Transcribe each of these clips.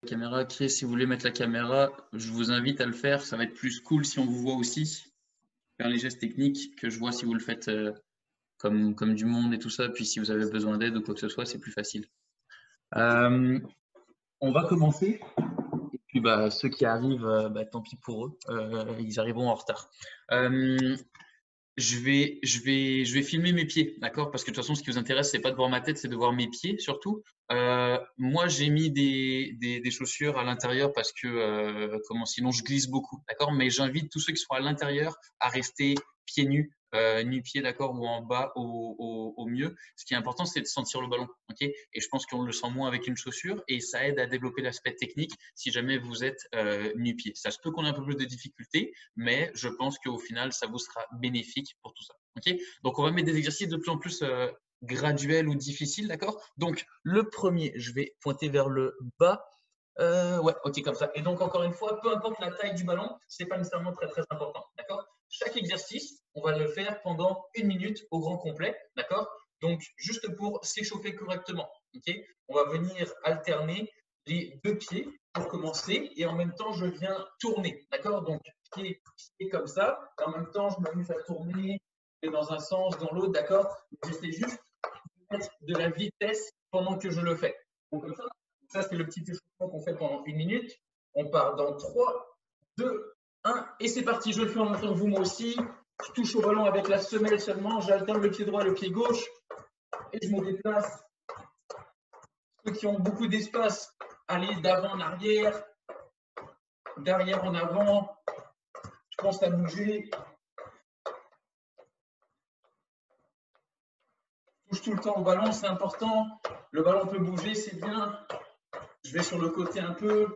Caméra, Chris, si vous voulez mettre la caméra, je vous invite à le faire. Ça va être plus cool si on vous voit aussi. Faire les gestes techniques, que je vois si vous le faites comme du monde et tout ça. Puis si vous avez besoin d'aide ou quoi que ce soit, c'est plus facile. On va commencer. Et puis ceux qui arrivent, tant pis pour eux. Ils arriveront en retard. Je vais filmer mes pieds, d'accord? Parce que de toute façon, ce qui vous intéresse, c'est pas de voir ma tête, c'est de voir mes pieds surtout. Moi, j'ai mis des chaussures à l'intérieur parce que sinon je glisse beaucoup, d'accord? Mais j'invite tous ceux qui sont à l'intérieur à rester pieds nus, nu-pieds, d'accord, ou en bas au mieux. Ce qui est important, c'est de sentir le ballon, ok? Et je pense qu'on le sent moins avec une chaussure et ça aide à développer l'aspect technique si jamais vous êtes nu-pieds. Ça se peut qu'on ait un peu plus de difficultés, mais je pense qu'au final, ça vous sera bénéfique pour tout ça. Ok? Donc, on va mettre des exercices de plus en plus graduels ou difficiles, d'accord? Donc, le premier, je vais pointer vers le bas. Ouais, ok, comme ça. Et donc, encore une fois, peu importe la taille du ballon, c'est pas nécessairement très, très important, d'accord? Chaque exercice, on va le faire pendant 1 minute au grand complet, d'accord? Donc, juste pour s'échauffer correctement, ok? On va venir alterner les deux pieds pour commencer et en même temps, je viens tourner, d'accord? Donc, pied comme ça, et en même temps, je m'amuse à tourner dans un sens, dans l'autre, d'accord? J'essaie juste de mettre de la vitesse pendant que je le fais. Donc, comme ça c'est le petit échauffement qu'on fait pendant 1 minute. On part dans 3, 2, 1, et c'est parti. Je le fais en même temps que vous, moi aussi. Je touche au ballon avec la semelle seulement, j'alterne le pied droit et le pied gauche, et je me déplace. Ceux qui ont beaucoup d'espace, allez d'avant en arrière, d'arrière en avant. Je pense à bouger. Touche tout le temps au ballon, c'est important. Le ballon peut bouger, c'est bien. Je vais sur le côté un peu.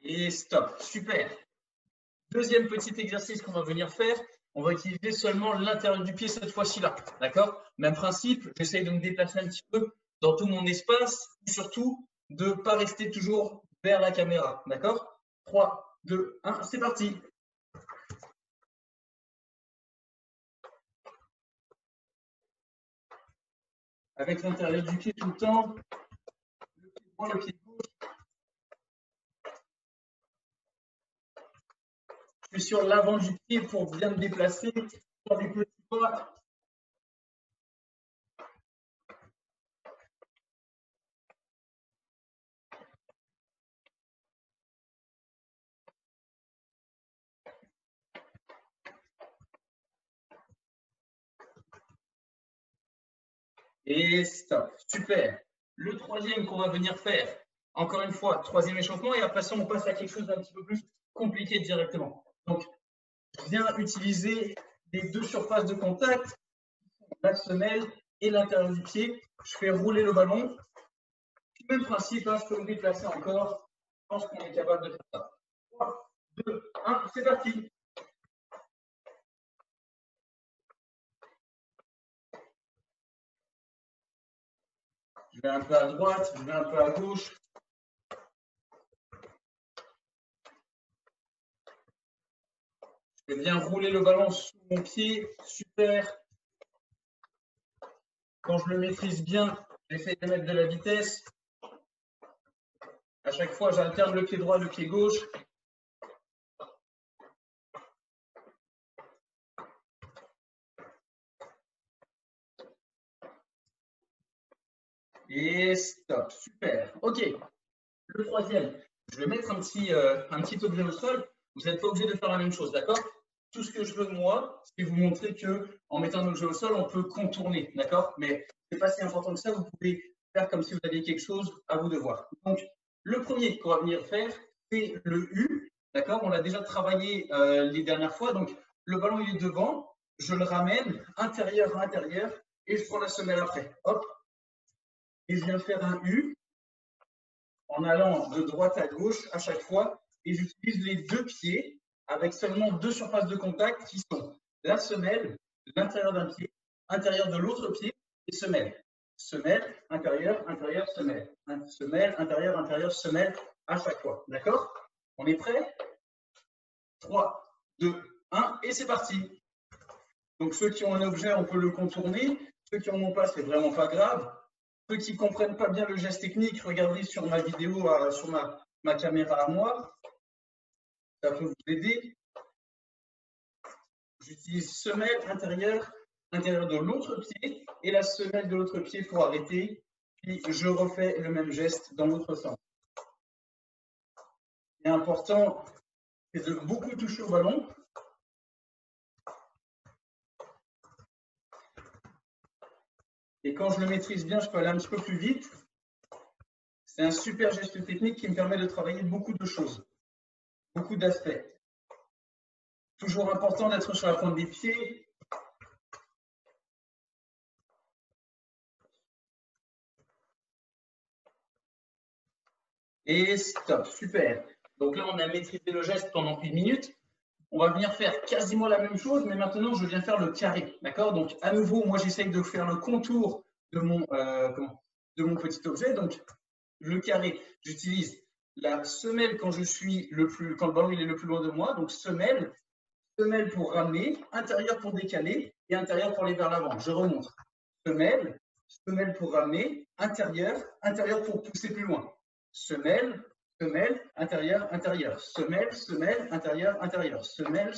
Et stop, super. Deuxième petit exercice qu'on va venir faire, on va utiliser seulement l'intérieur du pied cette fois-ci là, d'accord? Même principe, j'essaye de me déplacer un petit peu dans tout mon espace, et surtout de ne pas rester toujours vers la caméra, d'accord? 3, 2, 1, c'est parti. Avec l'intérieur du pied tout le temps, le pied droit, le pied gauche. Je suis sur l'avant du pied pour bien me déplacer, sur des petits pas. Et stop, super. Le troisième qu'on va venir faire, encore une fois, troisième échauffement, et après ça, on passe à quelque chose d'un petit peu plus compliqué directement. Donc, je viens utiliser les deux surfaces de contact, la semelle et l'intérieur du pied. Je fais rouler le ballon. Même principe, hein, je peux me déplacer encore. Je pense qu'on est capable de faire ça. 3, 2, 1, c'est parti. Je vais un peu à droite, je vais un peu à gauche. Je vais bien rouler le ballon sous mon pied. Super. Quand je le maîtrise bien, j'essaie de mettre de la vitesse. À chaque fois, j'alterne le pied droit, le pied gauche. Et stop. Super. OK. Le troisième, je vais mettre un petit objet au sol. Vous n'êtes pas obligé de faire la même chose, d'accord? Tout ce que je veux, moi, c'est vous montrer qu'en mettant un objet au sol, on peut contourner, d'accord? Mais ce n'est pas si important que ça. Vous pouvez faire comme si vous aviez quelque chose, à vous de voir. Donc, le premier qu'on va venir faire, c'est le U, d'accord? On l'a déjà travaillé les dernières fois. Donc, le ballon, il est devant. Je le ramène intérieur à intérieur et je prends la semelle après. Hop. Et je viens faire un U en allant de droite à gauche à chaque fois, et j'utilise les deux pieds avec seulement deux surfaces de contact qui sont la semelle, l'intérieur d'un pied, intérieur de l'autre pied, et semelle. Semelle, intérieur, intérieur, semelle. Semelle, intérieur, intérieur, semelle à chaque fois. D'accord? On est prêt? 3, 2, 1, et c'est parti. Donc, ceux qui ont un objet, on peut le contourner. Ceux qui n'en ont pas, c'est vraiment pas grave. Ceux qui ne comprennent pas bien le geste technique, regardez sur ma vidéo, sur ma caméra à moi. Ça peut vous aider. J'utilise semelle intérieure de l'autre pied et la semelle de l'autre pied pour arrêter. Puis je refais le même geste dans l'autre sens. Et important, c'est de beaucoup toucher au ballon. Et quand je le maîtrise bien, je peux aller un petit peu plus vite. C'est un super geste technique qui me permet de travailler beaucoup de choses, beaucoup d'aspects. Toujours important d'être sur la pointe des pieds. Et stop, super. Donc là, on a maîtrisé le geste pendant 1 minute. On va venir faire quasiment la même chose, mais maintenant, je viens faire le carré. D'accord? Donc, à nouveau, moi, j'essaye de faire le contour de mon petit objet. Donc, le carré, j'utilise la semelle quand le ballon il est le plus loin de moi. Donc, semelle pour ramener, intérieur pour décaler et intérieur pour aller vers l'avant. Je remonte. Semelle pour ramener, intérieur pour pousser plus loin. Semelle, intérieur, intérieur. Semelle, intérieur, intérieur. Semelle,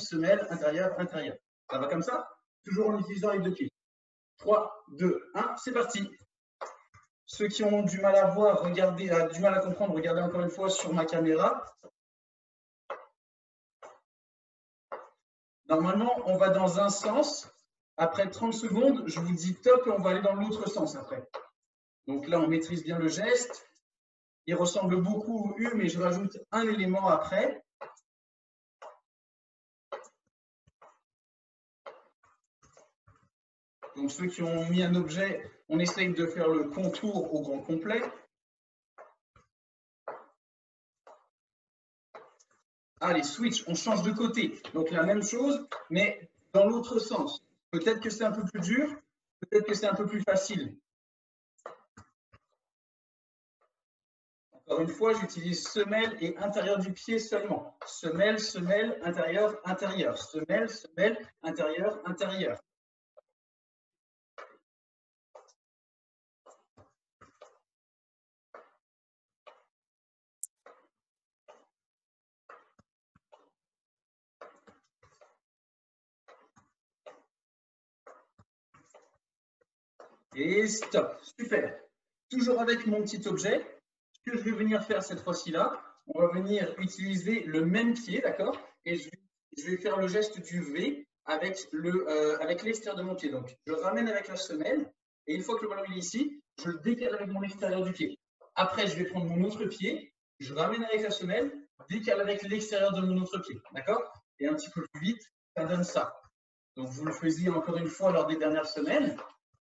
intérieur, intérieur. Ça va comme ça? Toujours en utilisant les deux pieds. 3, 2, 1, c'est parti. Ceux qui ont du mal à voir, regardez, du mal à comprendre, regardez encore une fois sur ma caméra. Normalement, on va dans un sens. Après 30 secondes, je vous dis top et on va aller dans l'autre sens après. Donc là, on maîtrise bien le geste. Il ressemble beaucoup au U, mais je rajoute un élément après. Donc ceux qui ont mis un objet, on essaye de faire le contour au grand complet. Allez, switch, on change de côté. Donc la même chose, mais dans l'autre sens. Peut-être que c'est un peu plus dur, peut-être que c'est un peu plus facile. Encore une fois, j'utilise semelle et intérieur du pied seulement. Semelle, intérieur, intérieur. Semelle, intérieur, intérieur. Et stop, super. Toujours avec mon petit objet, ce que je vais venir faire cette fois-ci là, on va venir utiliser le même pied, d'accord? Et je vais faire le geste du V avec l'extérieur de mon pied. Donc, je ramène avec la semelle, et une fois que le ballon est ici, je le décale avec mon extérieur du pied. Après, je vais prendre mon autre pied, je ramène avec la semelle, décale avec l'extérieur de mon autre pied, d'accord? Et un petit peu plus vite, ça donne ça. Donc, vous le faisiez encore une fois lors des dernières semaines.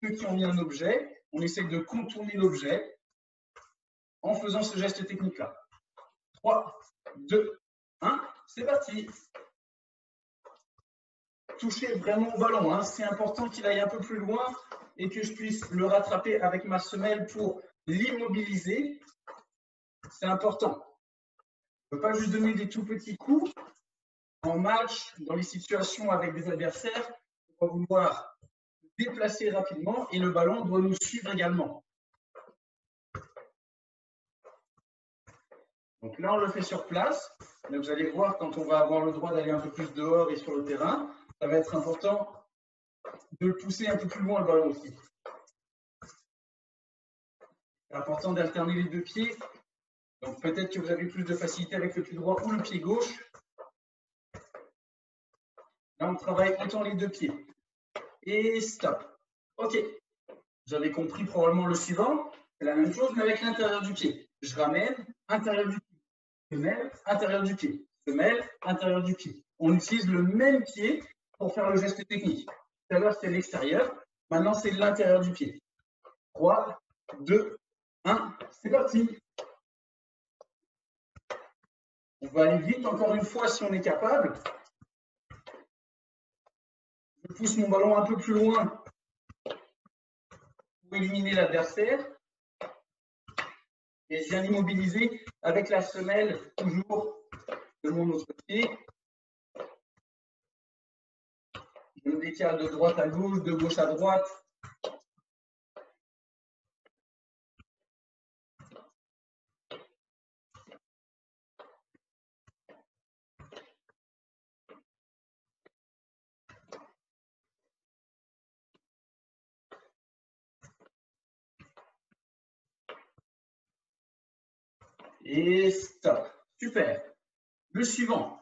Ceux qui ont mis un objet, on essaye de contourner l'objet en faisant ce geste technique-là. 3, 2, 1, c'est parti. Touchez vraiment au ballon, hein. C'est important qu'il aille un peu plus loin et que je puisse le rattraper avec ma semelle pour l'immobiliser. C'est important. On ne peut pas juste donner des tout petits coups. En match, dans les situations avec des adversaires, on va vouloir déplacer rapidement et le ballon doit nous suivre également. Donc là, on le fait sur place. Mais vous allez voir, quand on va avoir le droit d'aller un peu plus dehors et sur le terrain, ça va être important de le pousser un peu plus loin, le ballon aussi. C'est important d'alterner les deux pieds. Donc peut-être que vous avez plus de facilité avec le pied droit ou le pied gauche. Là, on travaille autant les deux pieds. Et stop. OK. Vous avez compris probablement le suivant. C'est la même chose, mais avec l'intérieur du pied. Je ramène, intérieur du pied. Semelle, intérieur du pied. Semelle, intérieur du pied. On utilise le même pied pour faire le geste technique. Tout à l'heure, c'était l'extérieur. Maintenant, c'est l'intérieur du pied. 3, 2, 1, c'est parti. On va aller vite encore une fois si on est capable. Je pousse mon ballon un peu plus loin pour éliminer l'adversaire. Et je viens l'immobiliser avec la semelle toujours de mon autre pied. Je me décale de droite à gauche, de gauche à droite. Et stop. Super. Le suivant,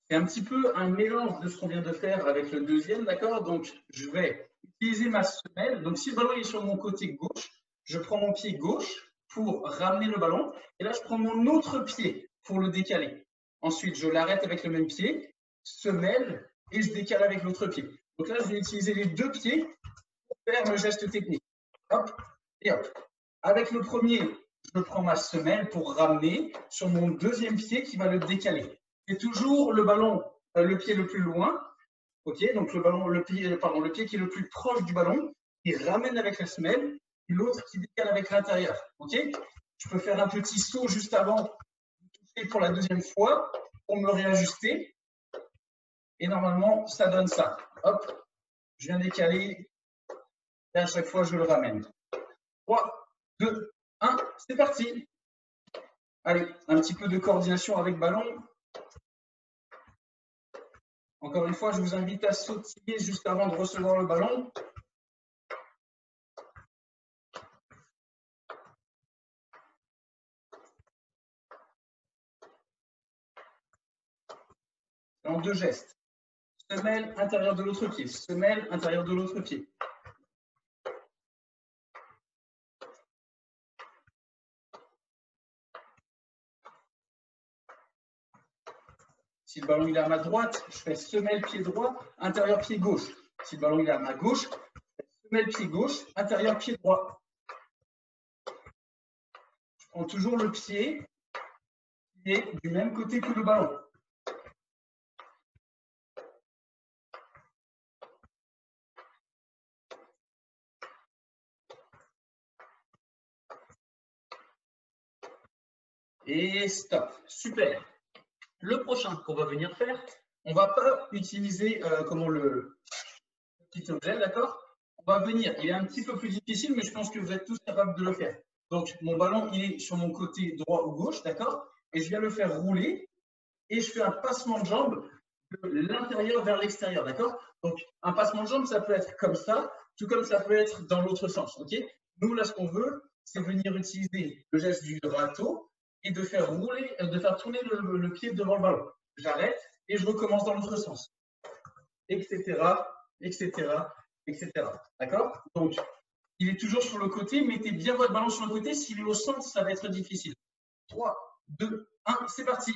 c'est un petit peu un mélange de ce qu'on vient de faire avec le deuxième, d'accord? Donc, je vais utiliser ma semelle. Donc, si le ballon est sur mon côté gauche, je prends mon pied gauche pour ramener le ballon. Et là, je prends mon autre pied pour le décaler. Ensuite, je l'arrête avec le même pied, semelle, et je décale avec l'autre pied. Donc là, je vais utiliser les deux pieds pour faire le geste technique. Hop et hop. Avec le premier, je prends ma semelle pour ramener sur mon deuxième pied qui va le décaler. C'est toujours le ballon, le pied le plus loin. Ok, donc le pied qui est le plus proche du ballon, qui ramène avec la semelle, et l'autre qui décale avec l'intérieur. Ok, je peux faire un petit saut juste avant de toucher pour la deuxième fois pour me réajuster. Et normalement, ça donne ça. Hop, je viens décaler et à chaque fois, je le ramène. 3, 2, 1, c'est parti. Allez, un petit peu de coordination avec ballon. Encore une fois, je vous invite à sautiller juste avant de recevoir le ballon. En deux gestes. Semelle, intérieur de l'autre pied. Semelle, intérieur de l'autre pied. Si le ballon il est à ma droite, je fais semelle pied droit, intérieur pied gauche. Si le ballon il est à ma gauche, je fais semelle pied gauche, intérieur pied droit. Je prends toujours le pied qui est du même côté que le ballon. Et stop. Super. Le prochain qu'on va venir faire, on ne va pas utiliser le petit objet, d'accord? On va venir, il est un petit peu plus difficile, mais je pense que vous êtes tous capables de le faire. Donc, mon ballon, il est sur mon côté droit ou gauche, d'accord? Et je viens le faire rouler et je fais un passement de jambe de l'intérieur vers l'extérieur, d'accord? Donc, un passement de jambe, ça peut être comme ça, tout comme ça peut être dans l'autre sens, ok? Nous, là, ce qu'on veut, c'est venir utiliser le geste du râteau et de faire rouler, de faire tourner le pied devant le ballon. J'arrête et je recommence dans l'autre sens, etc., etc., etc. D'accord? Donc, il est toujours sur le côté. Mettez bien votre ballon sur le côté. S'il est au centre, ça va être difficile. 3, 2, 1, c'est parti.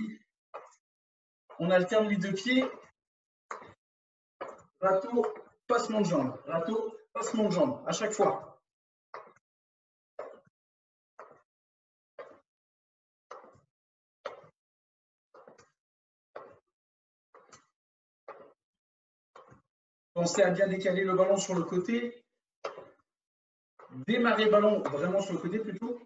On alterne les deux pieds. Râteau, passement de jambe. Râteau, passement de jambe. À chaque fois. Pensez à bien décaler le ballon sur le côté. Démarrer le ballon vraiment sur le côté plutôt.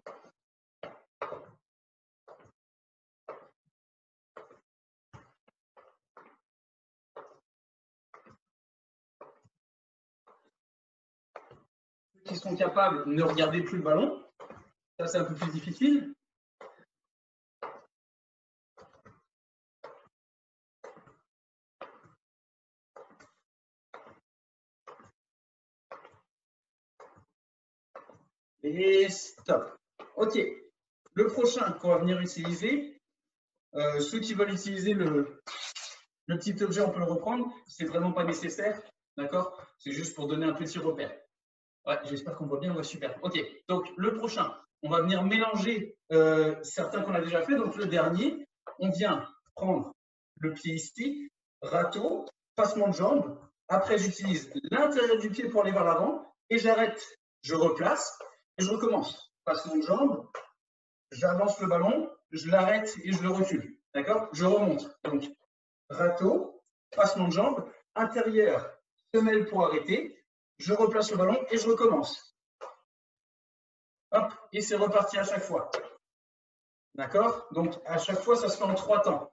Ceux qui sont capables, ne regardez plus le ballon. Ça, c'est un peu plus difficile. Et stop. OK. Le prochain qu'on va venir utiliser, ceux qui veulent utiliser le petit objet, on peut le reprendre. C'est vraiment pas nécessaire. D'accord? C'est juste pour donner un petit repère. Ouais, j'espère qu'on voit bien. Ouais, super. OK. Donc, le prochain, on va venir mélanger certains qu'on a déjà fait. Donc, le dernier, on vient prendre le pied ici, râteau, passement de jambe. Après, j'utilise l'intérieur du pied pour aller vers l'avant et j'arrête. Je replace et je recommence. Passement de jambe, j'avance le ballon, je l'arrête et je le recule. D'accord? Je remonte. Donc, râteau, passement de jambe, intérieur, semelle pour arrêter, je replace le ballon et je recommence. Hop, et c'est reparti à chaque fois. D'accord? Donc, à chaque fois, ça se fait en 3 temps.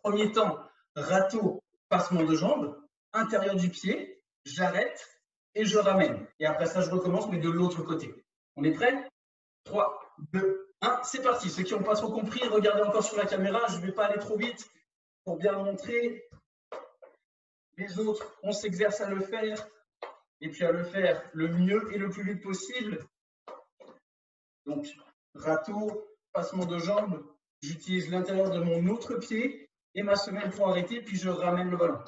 Premier temps, râteau, passement de jambe, intérieur du pied, j'arrête et je ramène. Et après ça, je recommence, mais de l'autre côté. On est prêt? 3, 2, 1, c'est parti. Ceux qui n'ont pas trop compris, regardez encore sur la caméra. Je ne vais pas aller trop vite pour bien le montrer. Les autres, on s'exerce à le faire et puis à le faire le mieux et le plus vite possible. Donc, râteau, passement de jambes, j'utilise l'intérieur de mon autre pied et ma semelle pour arrêter, puis je ramène le ballon.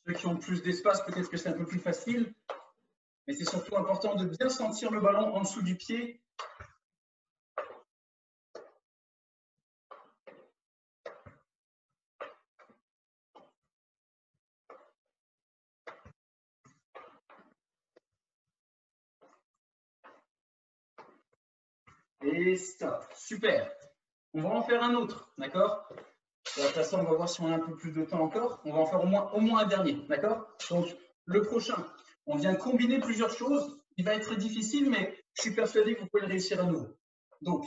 Ceux qui ont plus d'espace, peut-être que c'est un peu plus facile, mais c'est surtout important de bien sentir le ballon en dessous du pied. Et stop. Super. On va en faire un autre, d'accord? Après ça, on va voir si on a un peu plus de temps encore. On va en faire au moins un dernier, d'accord? Donc, le prochain, on vient combiner plusieurs choses. Il va être difficile, mais je suis persuadé que vous pouvez le réussir à nouveau. Donc,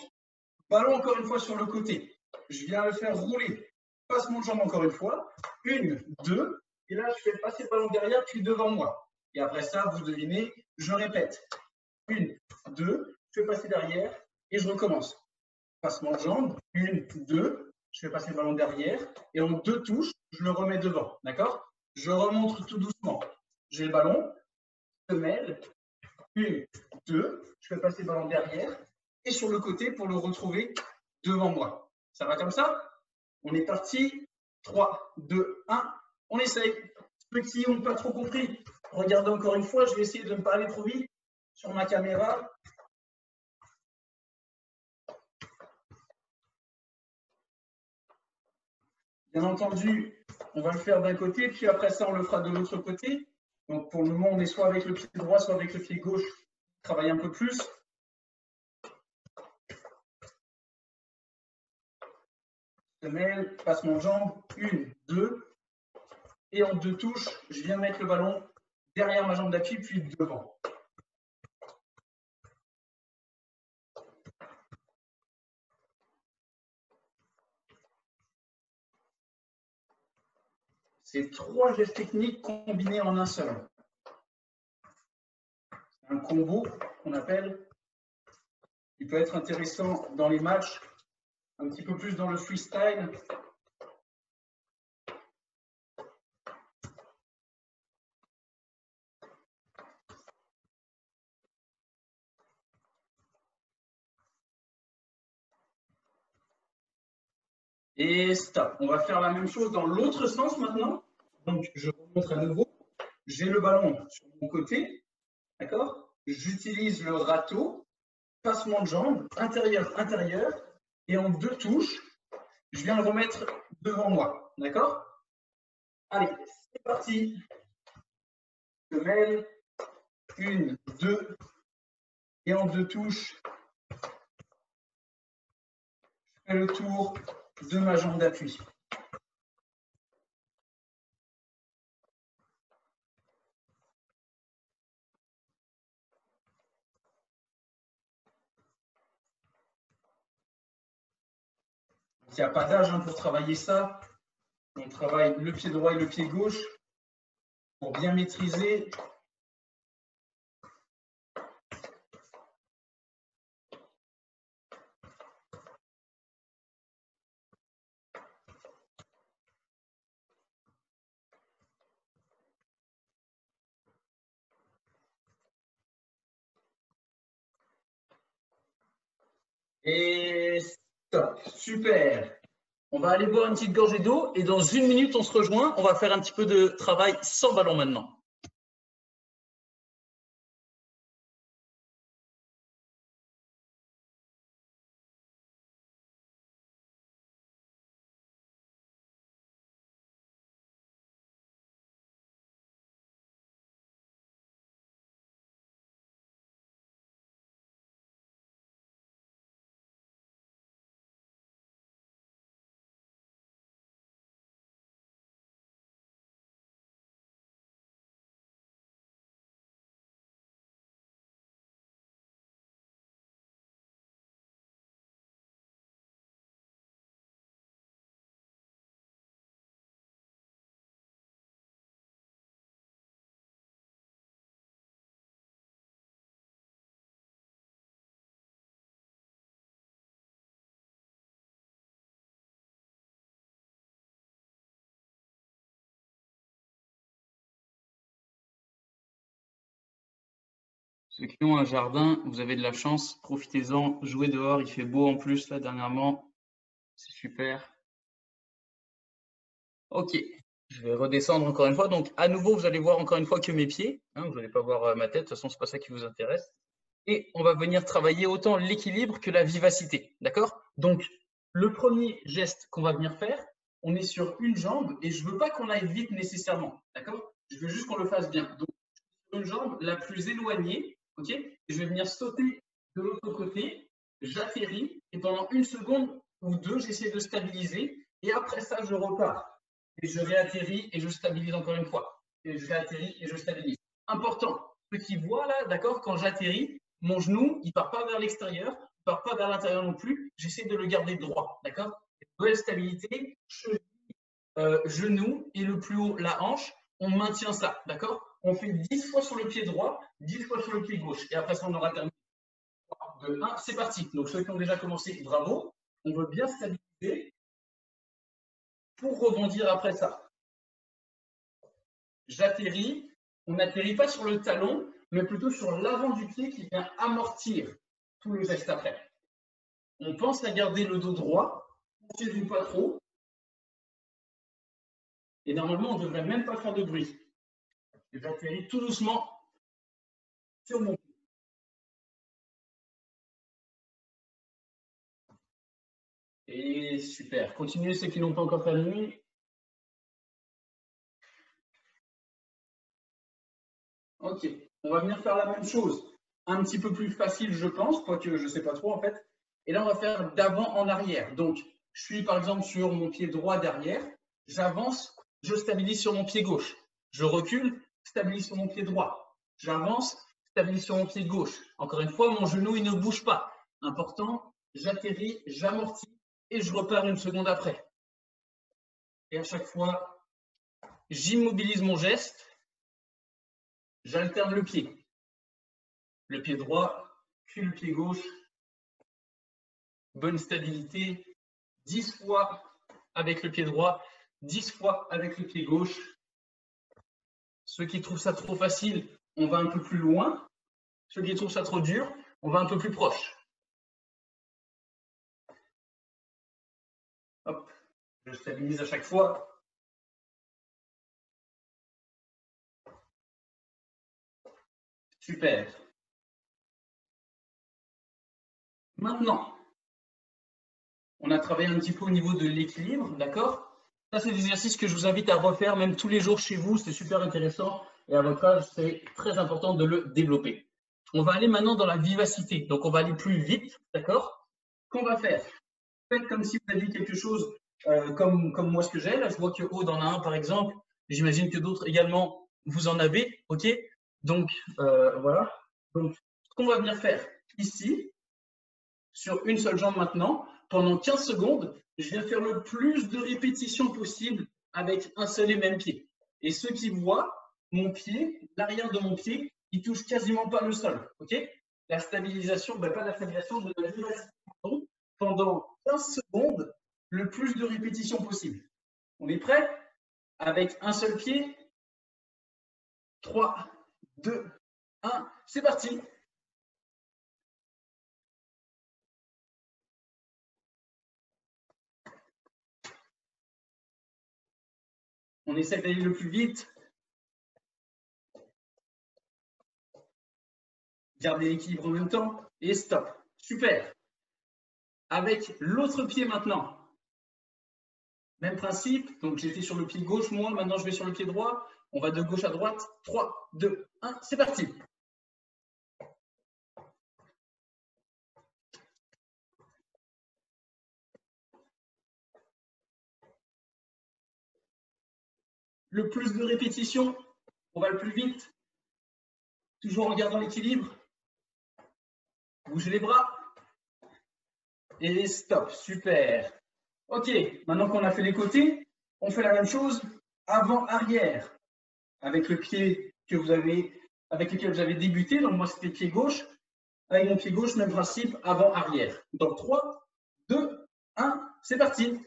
ballon encore une fois sur le côté. Je viens le faire rouler. Passement de jambe encore une fois. 1, 2. Et là, je fais passer le ballon derrière, puis devant moi. Et après ça, vous devinez, je répète. 1, 2. Je fais passer derrière et je recommence. Passement de jambe. 1, 2. Je fais passer le ballon derrière. Et en 2 touches, je le remets devant. D'accord? Je remonte tout doucement. J'ai le ballon. Semelle. 1, 2. Je fais passer le ballon derrière. Et sur le côté pour le retrouver devant moi. Ça va comme ça? On est parti. 3, 2, 1. On essaye. Ceux qui n'ont pas trop compris, regardez encore une fois. Je vais essayer de ne pas aller trop vite sur ma caméra. Bien entendu, on va le faire d'un côté, puis après ça, on le fera de l'autre côté. Donc pour le moment, on est soit avec le pied droit, soit avec le pied gauche. Travaille un peu plus. Semelle, passement de jambe, 1, 2. Et en 2 touches, je viens mettre le ballon derrière ma jambe d'appui, puis devant. C'est 3 gestes techniques combinés en un seul. C'est un combo qu'on appelle. Il peut être intéressant dans les matchs, un petit peu plus dans le freestyle. Et stop. On va faire la même chose dans l'autre sens maintenant. Donc, je remonte à nouveau. J'ai le ballon sur mon côté. D'accord? J'utilise le râteau, passement de jambe, intérieur, intérieur. Et en 2 touches, je viens le remettre devant moi. D'accord? Allez, c'est parti. Semelle, 1, 2. Et en 2 touches, je fais le tour de ma jambe d'appui. Il n'y a pas d'âge pour travailler ça. On travaille le pied droit et le pied gauche pour bien maîtriser. Et stop. Super. On va aller boire une petite gorgée d'eau et dans 1 minute, on se rejoint. On va faire un petit peu de travail sans ballon maintenant. Ceux qui ont un jardin, vous avez de la chance, profitez-en, jouez dehors, il fait beau en plus là dernièrement, c'est super. Ok, je vais redescendre encore une fois. Donc à nouveau, vous allez voir encore une fois que mes pieds, hein, vous n'allez pas voir ma tête, de toute façon, c'est pas ça qui vous intéresse. Et on va venir travailler autant l'équilibre que la vivacité, d'accord? Donc le premier geste qu'on va venir faire, on est sur une jambe et je veux pas qu'on aille vite nécessairement, d'accord? Je veux juste qu'on le fasse bien. Donc une jambe la plus éloignée, ok? Et je vais venir sauter de l'autre côté, j'atterris et pendant une seconde ou deux, j'essaie de stabiliser et après ça, je repars. Et je réatterris et je stabilise encore une fois. Et je réatterris et je stabilise. Important, ceux qui voient là, d'accord, quand j'atterris, mon genou, il ne part pas vers l'extérieur, il ne part pas vers l'intérieur non plus, j'essaie de le garder droit, d'accord? Nouvelle stabilité, genou et le plus haut, la hanche, on maintient ça, d'accord? On fait 10 fois sur le pied droit, 10 fois sur le pied gauche. Et après ça, on aura terminé. 3, 2, 1, c'est parti. Donc ceux qui ont déjà commencé, bravo. On veut bien stabiliser pour rebondir après ça. J'atterris. On n'atterrit pas sur le talon, mais plutôt sur l'avant du pied qui vient amortir tout le geste après. On pense à garder le dos droit, on ne pas trop. Et normalement, on ne devrait même pas faire de bruit. J'atterris tout doucement sur mon pied. Et super. Continuez ceux qui n'ont pas encore terminé. Ok. On va venir faire la même chose. Un petit peu plus facile, je pense, quoique je ne sais pas trop en fait. Et là, on va faire d'avant en arrière. Donc, je suis par exemple sur mon pied droit derrière. J'avance, je stabilise sur mon pied gauche. Je recule, stabilise sur mon pied droit. J'avance, stabilise sur mon pied gauche. Encore une fois, mon genou, il ne bouge pas. Important, j'atterris, j'amortis et je repars une seconde après. Et à chaque fois, j'immobilise mon geste, j'alterne le pied. Le pied droit, puis le pied gauche. Bonne stabilité. 10 fois avec le pied droit, 10 fois avec le pied gauche. Ceux qui trouvent ça trop facile, on va un peu plus loin. Ceux qui trouvent ça trop dur, on va un peu plus proche. Hop, je stabilise à chaque fois. Super. Maintenant, on a travaillé un petit peu au niveau de l'équilibre, d'accord? Ça, c'est des exercices que je vous invite à refaire même tous les jours chez vous. C'est super intéressant. Et à votre âge, c'est très important de le développer. On va aller maintenant dans la vivacité. Donc, on va aller plus vite, d'accord? Qu'on va faire? Faites comme si vous aviez quelque chose comme moi ce que j'ai. Là, je vois que Aude en a un, par exemple. J'imagine que d'autres également, vous en avez. OK? Donc, voilà. Donc, ce qu'on va venir faire ici, sur une seule jambe maintenant, pendant 15 secondes, je viens faire le plus de répétitions possible avec un seul et même pied. Et ceux qui voient, mon pied, l'arrière de mon pied, il touche quasiment pas le sol. OK? La stabilisation, ben pas la stabilisation, de la vivacité pendant 15 secondes, le plus de répétitions possible. On est prêt? Avec un seul pied. 3, 2, 1, c'est parti. On essaie d'aller le plus vite. Gardez l'équilibre en même temps. Et stop. Super. Avec l'autre pied maintenant. Même principe. Donc j'étais sur le pied gauche, moi. Maintenant je vais sur le pied droit. On va de gauche à droite. 3, 2, 1, c'est parti. Le plus de répétitions, on va le plus vite. Toujours en gardant l'équilibre. Bougez les bras. Et stop. Super. Ok, maintenant qu'on a fait les côtés, on fait la même chose avant-arrière. Avec le pied que vous avez, avec lequel vous avez débuté. Donc moi c'était pied gauche. Avec mon pied gauche, même principe, avant-arrière. Donc 3, 2, 1, c'est parti.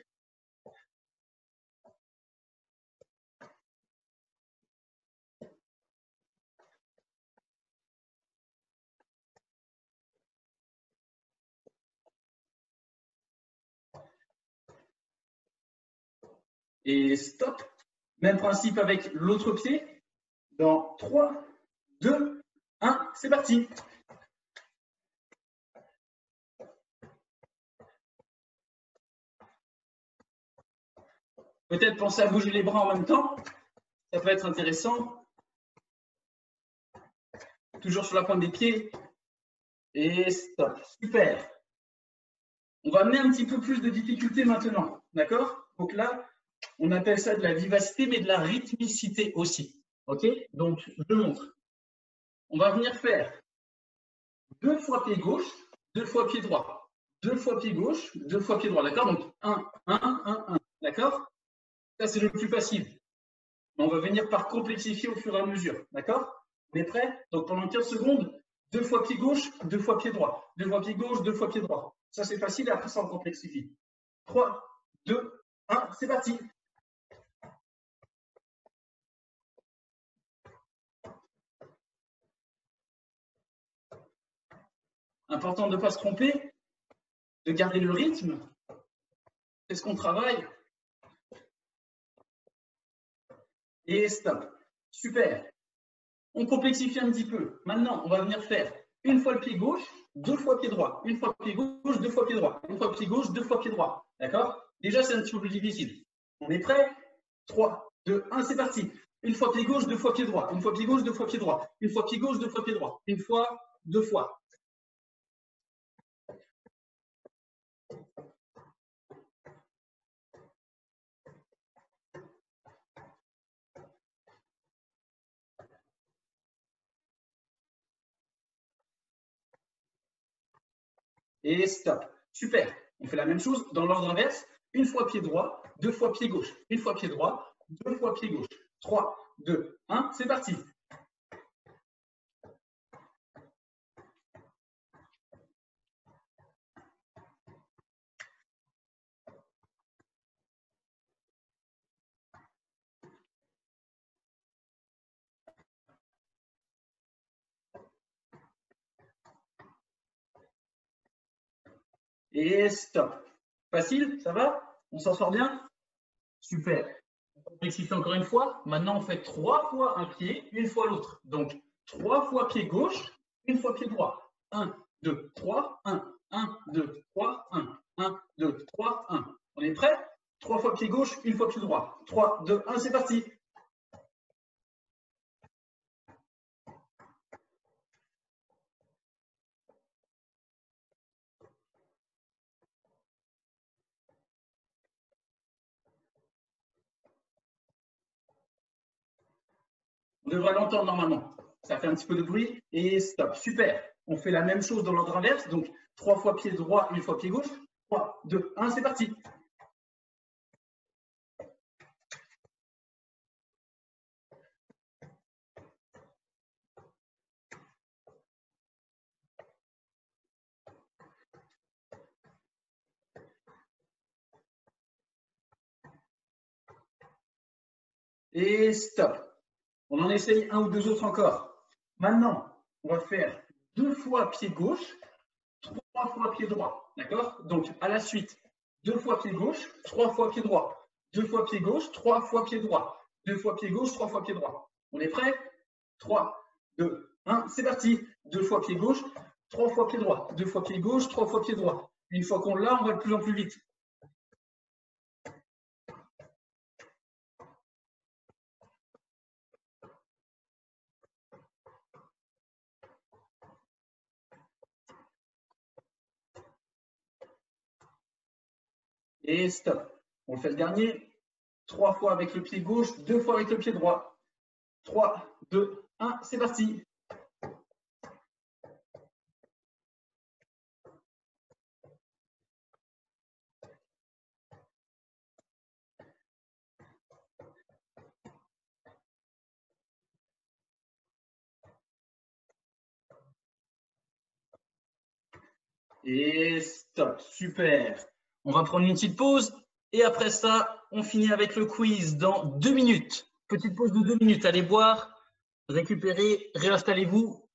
et stop. Même principe avec l'autre pied. Dans 3, 2, 1, c'est parti. Peut-être penser à bouger les bras en même temps. Ça peut être intéressant. Toujours sur la pointe des pieds. Et stop. Super. On va amener un petit peu plus de difficulté maintenant. D'accord? Donc là, on appelle ça de la vivacité, mais de la rythmicité aussi. OK? Donc, je montre. On va venir faire 2 fois pied gauche, 2 fois pied droit. 2 fois pied gauche, 2 fois pied droit. D'accord? Donc, 1, 1, 1, 1. D'accord? Ça, c'est le plus facile. Mais on va venir par complexifier au fur et à mesure. D'accord? On est prêt? Donc, pendant 15 secondes, 2 fois pied gauche, 2 fois pied droit. 2 fois pied gauche, 2 fois pied droit. Ça, c'est facile et après, ça, on complexifie. 3, 2, 1, c'est parti. Important de ne pas se tromper, de garder le rythme. C'est ce qu'on travaille. Et stop. Super. On complexifie un petit peu. Maintenant, on va venir faire une fois le pied gauche, 2 fois pied droit. Une fois pied gauche, 2 fois pied droit. Une fois pied gauche, 2 fois pied droit. D'accord? Déjà, c'est un petit peu plus difficile. On est prêt? 3, 2, 1, c'est parti. Une fois pied gauche, 2 fois pied droit. Une fois pied gauche, 2 fois pied droit. Une fois pied gauche, 2 fois pied droit. Une fois, 2 fois. Et stop. Super. On fait la même chose dans l'ordre inverse. Une fois pied droit, 2 fois pied gauche. Une fois pied droit, 2 fois pied gauche. 3, 2, 1, c'est parti. Et stop. Facile, ça va? On s'en sort bien? Super. On complexifie encore une fois. Maintenant, on fait 3 fois un pied, une fois l'autre. Donc, 3 fois pied gauche, une fois pied droit. 1, 2, 3, 1. 1, 2, 3, 1. 1, 2, 3, 1. On est prêt? 3 fois pied gauche, une fois pied droit. 3, 2, 1, c'est parti. On devrait l'entendre normalement. Ça fait un petit peu de bruit et stop. Super. On fait la même chose dans l'ordre inverse. Donc, 3 fois pied droit, une fois pied gauche. 3, 2, 1, c'est parti. Et stop. On en essaye un ou deux autres encore. Maintenant, on va faire 2 fois pied gauche, 3 fois pied droit. D'accord? Donc, à la suite, 2 fois pied gauche, 3 fois pied droit. 2 fois pied gauche, 3 fois pied droit. 2 fois pied gauche, 3 fois pied droit. On est prêt? 3, 2, 1, c'est parti. 2 fois pied gauche, 3 fois pied droit. 2 fois pied gauche, 3 fois pied droit. Une fois qu'on l'a, on va de plus en plus vite. Et stop. On fait le dernier. 3 fois avec le pied gauche, 2 fois avec le pied droit. 3, 2, 1, c'est parti. Et stop, super. On va prendre une petite pause et après ça, on finit avec le quiz dans 2 minutes. Petite pause de 2 minutes, allez boire, récupérez, réinstallez-vous.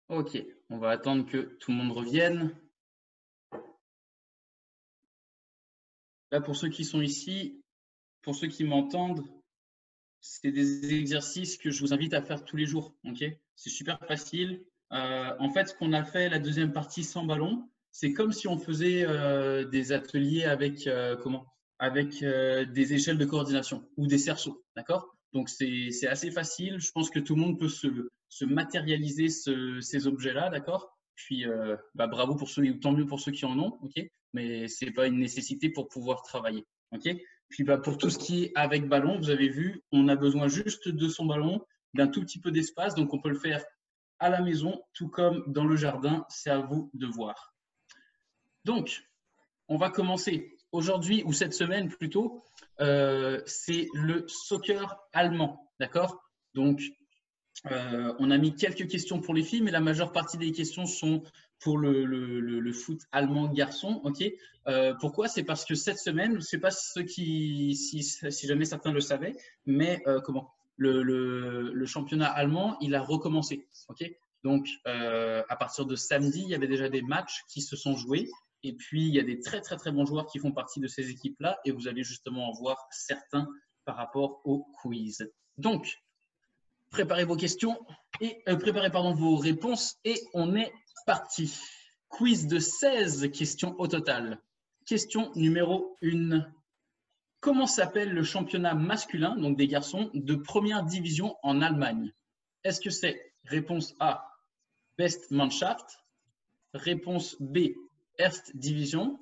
Ok, on va attendre que tout le monde revienne. Là, pour ceux qui sont ici, pour ceux qui m'entendent, c'est des exercices que je vous invite à faire tous les jours. Okay, c'est super facile. En fait, ce qu'on a fait la deuxième partie sans ballon, c'est comme si on faisait des ateliers avec, avec des échelles de coordination ou des cerceaux. D'accord? Donc, c'est assez facile. Je pense que tout le monde peut se matérialiser ces objets-là. D'accord? Puis, bravo pour ceux, ou tant mieux pour ceux qui en ont. Ok, mais ce n'est pas une nécessité pour pouvoir travailler. Ok? Puis pour tout ce qui est avec ballon, vous avez vu, on a besoin juste de son ballon, d'un tout petit peu d'espace. Donc, on peut le faire à la maison, tout comme dans le jardin. C'est à vous de voir. Donc, on va commencer. Aujourd'hui, ou cette semaine plutôt, c'est le soccer allemand. D'accord? Donc, on a mis quelques questions pour les filles, mais la majeure partie des questions sont pour le foot allemand garçon. Okay, pourquoi? C'est parce que cette semaine, je ne sais pas si jamais certains le savaient, mais le championnat allemand, il a recommencé. Okay, donc, à partir de samedi, il y avait déjà des matchs qui se sont joués. Et puis, il y a des très, très, très bons joueurs qui font partie de ces équipes-là. Et vous allez justement en voir certains par rapport au quiz. Donc, préparez vos questions et préparez vos réponses et on est parti. Quiz de 16 questions au total. Question numéro 1. Comment s'appelle le championnat masculin, donc des garçons, de première division en Allemagne? Est-ce que c'est réponse A, Bestmannschaft, réponse B, Erstdivision,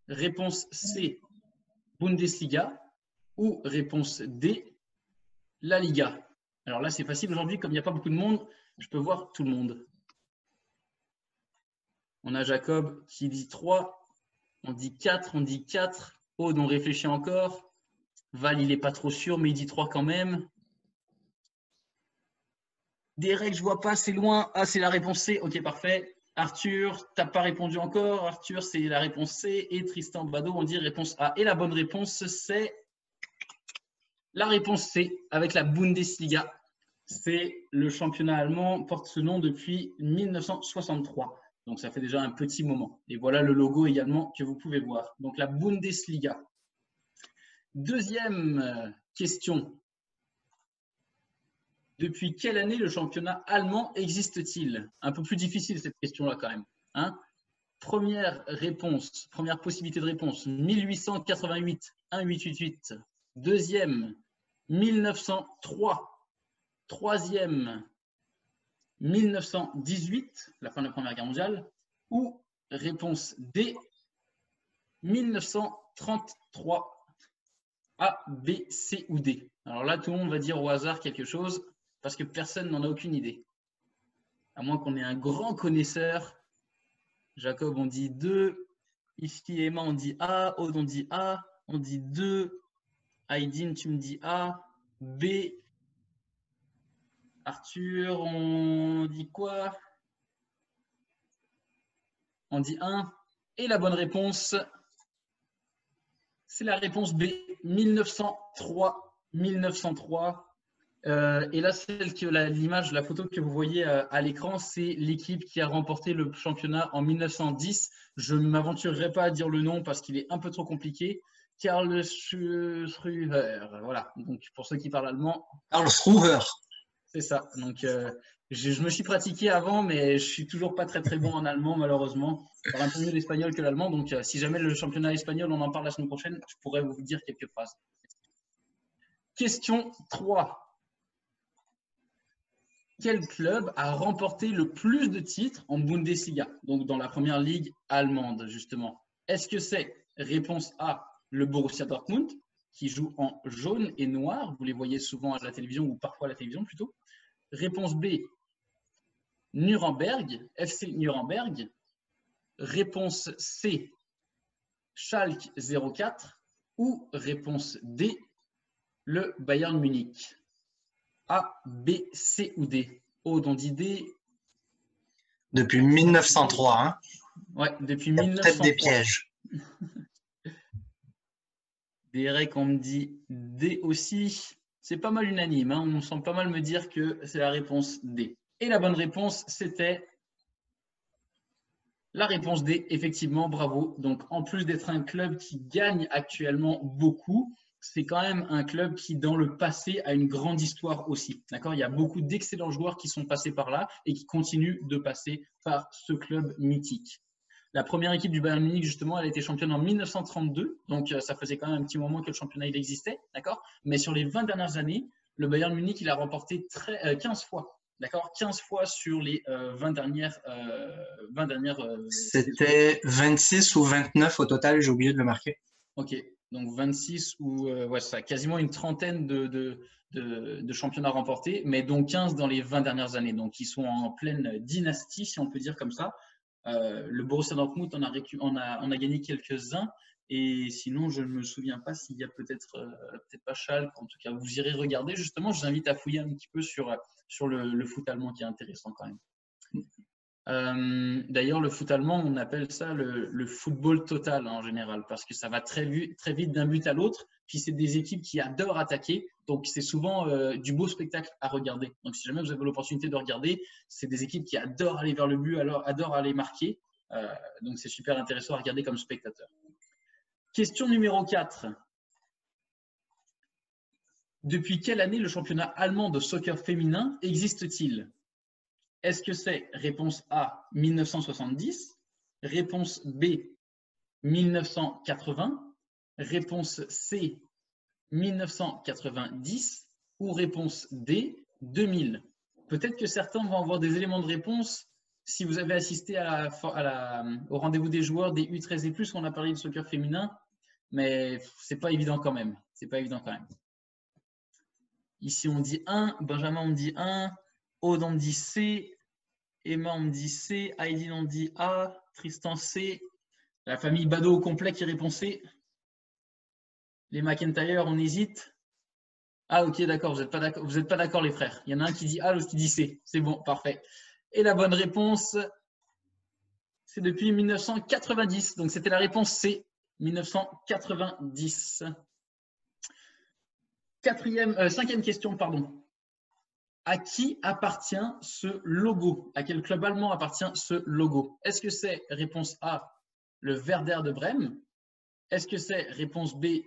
réponse C, Bundesliga ou réponse D, la Liga? Alors là, c'est facile aujourd'hui, comme il n'y a pas beaucoup de monde, je peux voir tout le monde. On a Jacob qui dit 3, on dit 4, on dit 4. Aude, on réfléchit encore. Val, il n'est pas trop sûr, mais il dit 3 quand même. Derek, je ne vois pas, c'est loin. Ah, c'est la réponse C. Ok, parfait. Arthur, tu n'as pas répondu encore. Arthur, c'est la réponse C. Et Tristan Bado, on dit réponse A. Et la bonne réponse, c'est la réponse C, avec la Bundesliga. C'est le championnat allemand, porte ce nom depuis 1963. Donc, ça fait déjà un petit moment. Et voilà le logo également que vous pouvez voir. Donc, la Bundesliga. Deuxième question. Depuis quelle année le championnat allemand existe-t-il? Un peu plus difficile cette question-là quand même. Hein, première réponse, première possibilité de réponse, 1888, 1888. Deuxième, 1903. Troisième, 1918, la fin de la Première Guerre mondiale, ou réponse D, 1933. A, B, C ou D. Alors là, tout le monde va dire au hasard quelque chose parce que personne n'en a aucune idée. À moins qu'on ait un grand connaisseur. Jacob, on dit 2. Ici, Emma, on dit A. Aude, on dit A. On dit 2. Aydin, tu me dis A. B. Arthur, on dit quoi? On dit 1. Et la bonne réponse, c'est la réponse B, 1903. 1903. Et là, l'image, la photo que vous voyez à l'écran, c'est l'équipe qui a remporté le championnat en 1910. Je ne m'aventurerai pas à dire le nom parce qu'il est un peu trop compliqué. Karlsruhe. Voilà. Donc, pour ceux qui parlent allemand. Karlsruhe. C'est ça. Donc, je me suis pratiqué avant, mais je suis toujours pas très très bon en allemand, malheureusement. Je parle un peu mieux l'espagnol que l'allemand. Donc, si jamais le championnat espagnol, on en parle la semaine prochaine, je pourrais vous dire quelques phrases. Question 3. Quel club a remporté le plus de titres en Bundesliga, donc dans la première ligue allemande, justement? Est-ce que c'est réponse A, le Borussia Dortmund, qui joue en jaune et noir, vous les voyez souvent à la télévision ou parfois à la télévision plutôt. Réponse B, Nuremberg, FC Nuremberg. Réponse C, Schalke 04 ou réponse D, le Bayern Munich. A, B, C ou D? Aude, on dit D. Depuis 1903. Hein. Ouais, depuis 1903. Peut-être des pièges. Derek, on me dit D aussi. C'est pas mal unanime. Hein. On sent pas mal me dire que c'est la réponse D. Et la bonne réponse, c'était la réponse D. Effectivement, bravo. Donc, en plus d'être un club qui gagne actuellement beaucoup, c'est quand même un club qui, dans le passé, a une grande histoire aussi. D'accord? Il y a beaucoup d'excellents joueurs qui sont passés par là et qui continuent de passer par ce club mythique. La première équipe du Bayern Munich, justement, elle a été championne en 1932. Donc, ça faisait quand même un petit moment que le championnat il existait. D'accord? Mais sur les 20 dernières années, le Bayern Munich, il a remporté 15 fois. D'accord? 15 fois sur les 20 dernières. C'était 26 ou 29 au total, j'ai oublié de le marquer. Ok, donc 26 ou ouais, ça, quasiment une trentaine de championnats remportés, mais dont 15 dans les 20 dernières années. Donc, ils sont en pleine dynastie, si on peut dire comme ça. Le Borussia Dortmund on a gagné quelques-uns. Et sinon, je ne me souviens pas s'il y a peut-être pas Schalke. En tout cas, vous irez regarder. Justement, je vous invite à fouiller un petit peu sur le foot allemand qui est intéressant quand même. D'ailleurs, le foot allemand, on appelle ça le football total en général parce que ça va très vite d'un but à l'autre. Puis, c'est des équipes qui adorent attaquer. Donc, c'est souvent du beau spectacle à regarder. Donc, si jamais vous avez l'opportunité de regarder, c'est des équipes qui adorent aller vers le but, adorent aller marquer. Donc, c'est super intéressant à regarder comme spectateur. Question numéro 4. Depuis quelle année le championnat allemand de soccer féminin existe-t-il? Est-ce que c'est réponse A, 1970, réponse B, 1980, réponse C, 1990 ou réponse D, 2000? Peut-être que certains vont avoir des éléments de réponse si vous avez assisté au rendez-vous des joueurs des U13 et plus, on a parlé de soccer féminin, mais c'est pas évident quand même. C'est pas évident quand même. Ici, on dit 1, Benjamin, on dit 1, Aude, on dit C, Emma, on dit C, Heidi, on dit A, Tristan, C, la famille Bado au complet qui répond C. Les McIntyre, on hésite. Ah, ok, d'accord, vous n'êtes pas d'accord, les frères. Il y en a un qui dit A, l'autre qui dit C. C'est bon, parfait. Et la bonne réponse, c'est depuis 1990. Donc, c'était la réponse C, 1990. Cinquième question, pardon. À qui appartient ce logo? À quel club allemand appartient ce logo? Est-ce que c'est réponse A, le Werder de Brême? Est-ce que c'est réponse B,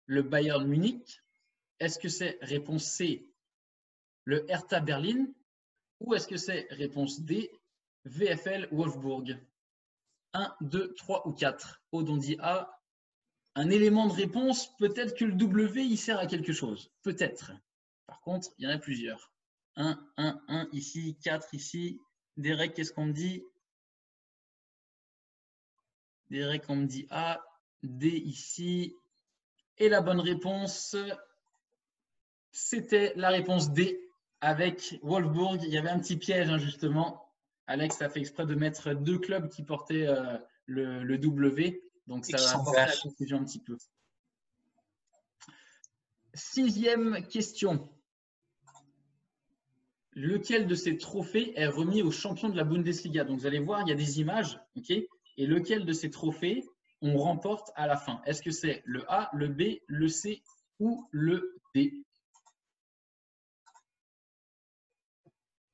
le Bayern Munich? Est-ce que c'est réponse C, le Hertha Berlin? Ou est-ce que c'est réponse D, VfL Wolfsburg? 1, 2, 3 ou 4. Aude, on dit A. Un élément de réponse, peut-être que le W, il sert à quelque chose. Peut-être. Par contre, il y en a plusieurs. 1, 1, 1 ici, 4 ici. Derek, qu'est-ce qu'on me dit? Derek, on me dit A, D ici. Et la bonne réponse, c'était la réponse D avec Wolfsburg. Il y avait un petit piège, hein, justement. Alex a fait exprès de mettre deux clubs qui portaient le W. Donc, ça va apporter la confusion un petit peu. Sixième question. Lequel de ces trophées est remis aux champions de la Bundesliga? Donc, vous allez voir, il y a des images. Ok. Et lequel de ces trophées on remporte à la fin? Est-ce que c'est le A, le B, le C ou le D?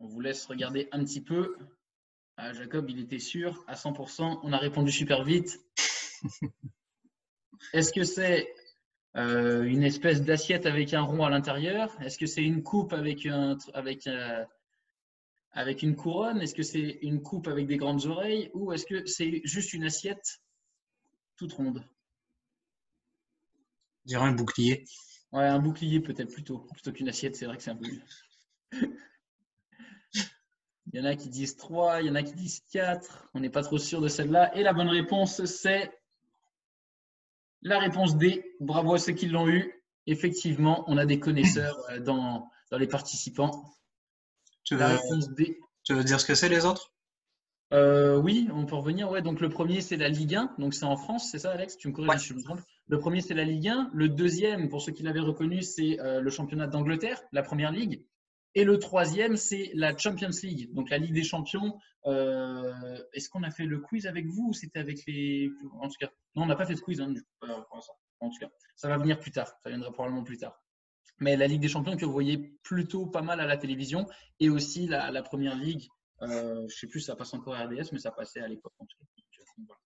On vous laisse regarder un petit peu. Ah, Jacob, il était sûr à 100%. On a répondu super vite. Est-ce que c'est une espèce d'assiette avec un rond à l'intérieur? Est-ce que c'est une coupe avec une couronne? Est-ce que c'est une coupe avec des grandes oreilles? Ou est-ce que c'est juste une assiette toute ronde? Je dirais un bouclier. Ouais, un bouclier peut-être plutôt qu'une assiette. C'est vrai que c'est un peu mieux. Il y en a qui disent 3, il y en a qui disent 4. On n'est pas trop sûr de celle-là. Et la bonne réponse, c'est la réponse D. Bravo à ceux qui l'ont eu. Effectivement, on a des connaisseurs dans les participants. La réponse D. Tu veux dire ce que c'est les autres? Oui, on peut revenir. Ouais, donc le premier, c'est la Ligue 1. Donc c'est en France, c'est ça, Alex? Tu me corriges si je me trompe. Le premier, c'est la Ligue 1. Le deuxième, pour ceux qui l'avaient reconnu, c'est le championnat d'Angleterre, la première ligue. Et le troisième, c'est la Champions League, donc la Ligue des Champions. Est-ce qu'on a fait le quiz avec vous ou c'était avec les… En tout cas, non, on n'a pas fait de quiz. Hein, en tout cas, ça va venir plus tard. Ça viendra probablement plus tard. mais la Ligue des Champions que vous voyez plutôt pas mal à la télévision et aussi la Première Ligue. Je ne sais plus si ça passe encore à RDS, mais ça passait à l'époque. En tout cas. Donc, voilà.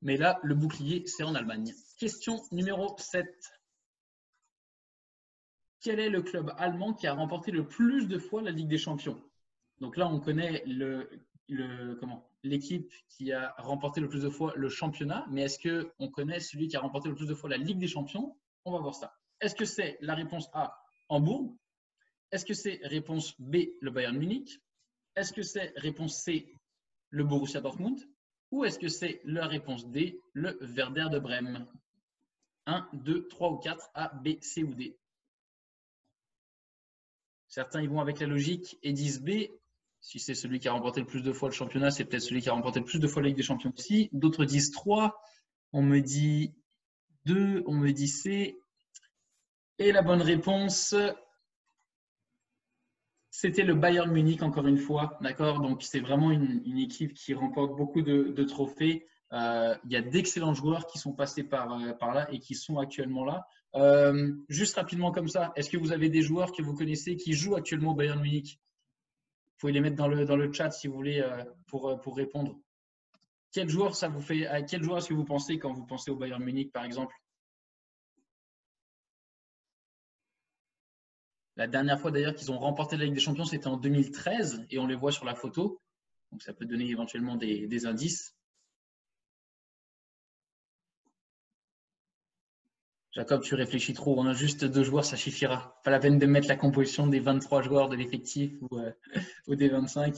Mais là, le bouclier, c'est en Allemagne. Question numéro 7. Quel est le club allemand qui a remporté le plus de fois la Ligue des Champions? Donc là, on connaît l'équipe qui a remporté le plus de fois le championnat, mais est-ce qu'on connaît celui qui a remporté le plus de fois la Ligue des Champions? On va voir ça. Est-ce que c'est la réponse A, Hambourg? Est-ce que c'est réponse B, le Bayern Munich? Est-ce que c'est réponse C, le Borussia Dortmund? Ou est-ce que c'est la réponse D, le Werder de Brême? 1, 2, 3 ou 4, A, B, C ou D? Certains y vont avec la logique et disent B. Si c'est celui qui a remporté le plus de fois le championnat, c'est peut-être celui qui a remporté le plus de fois la Ligue des Champions aussi. D'autres disent 3. On me dit 2. On me dit C. Et la bonne réponse, c'était le Bayern Munich, encore une fois. D'accord? Donc, c'est vraiment une équipe qui remporte beaucoup de trophées. Il y a d'excellents joueurs qui sont passés par là et qui sont actuellement là. Juste rapidement comme ça, est-ce que vous avez des joueurs que vous connaissez qui jouent actuellement au Bayern Munich? Vous pouvez les mettre dans le chat si vous voulez pour répondre. Quel joueur ça vous fait? À quel joueur est-ce que vous pensez quand vous pensez au Bayern Munich, par exemple? La dernière fois d'ailleurs qu'ils ont remporté la Ligue des Champions, c'était en 2013 et on les voit sur la photo. Donc ça peut donner éventuellement des indices. Jacob, tu réfléchis trop. On a juste 2 joueurs, ça suffira. Pas la peine de mettre la composition des 23 joueurs de l'effectif ou des 25.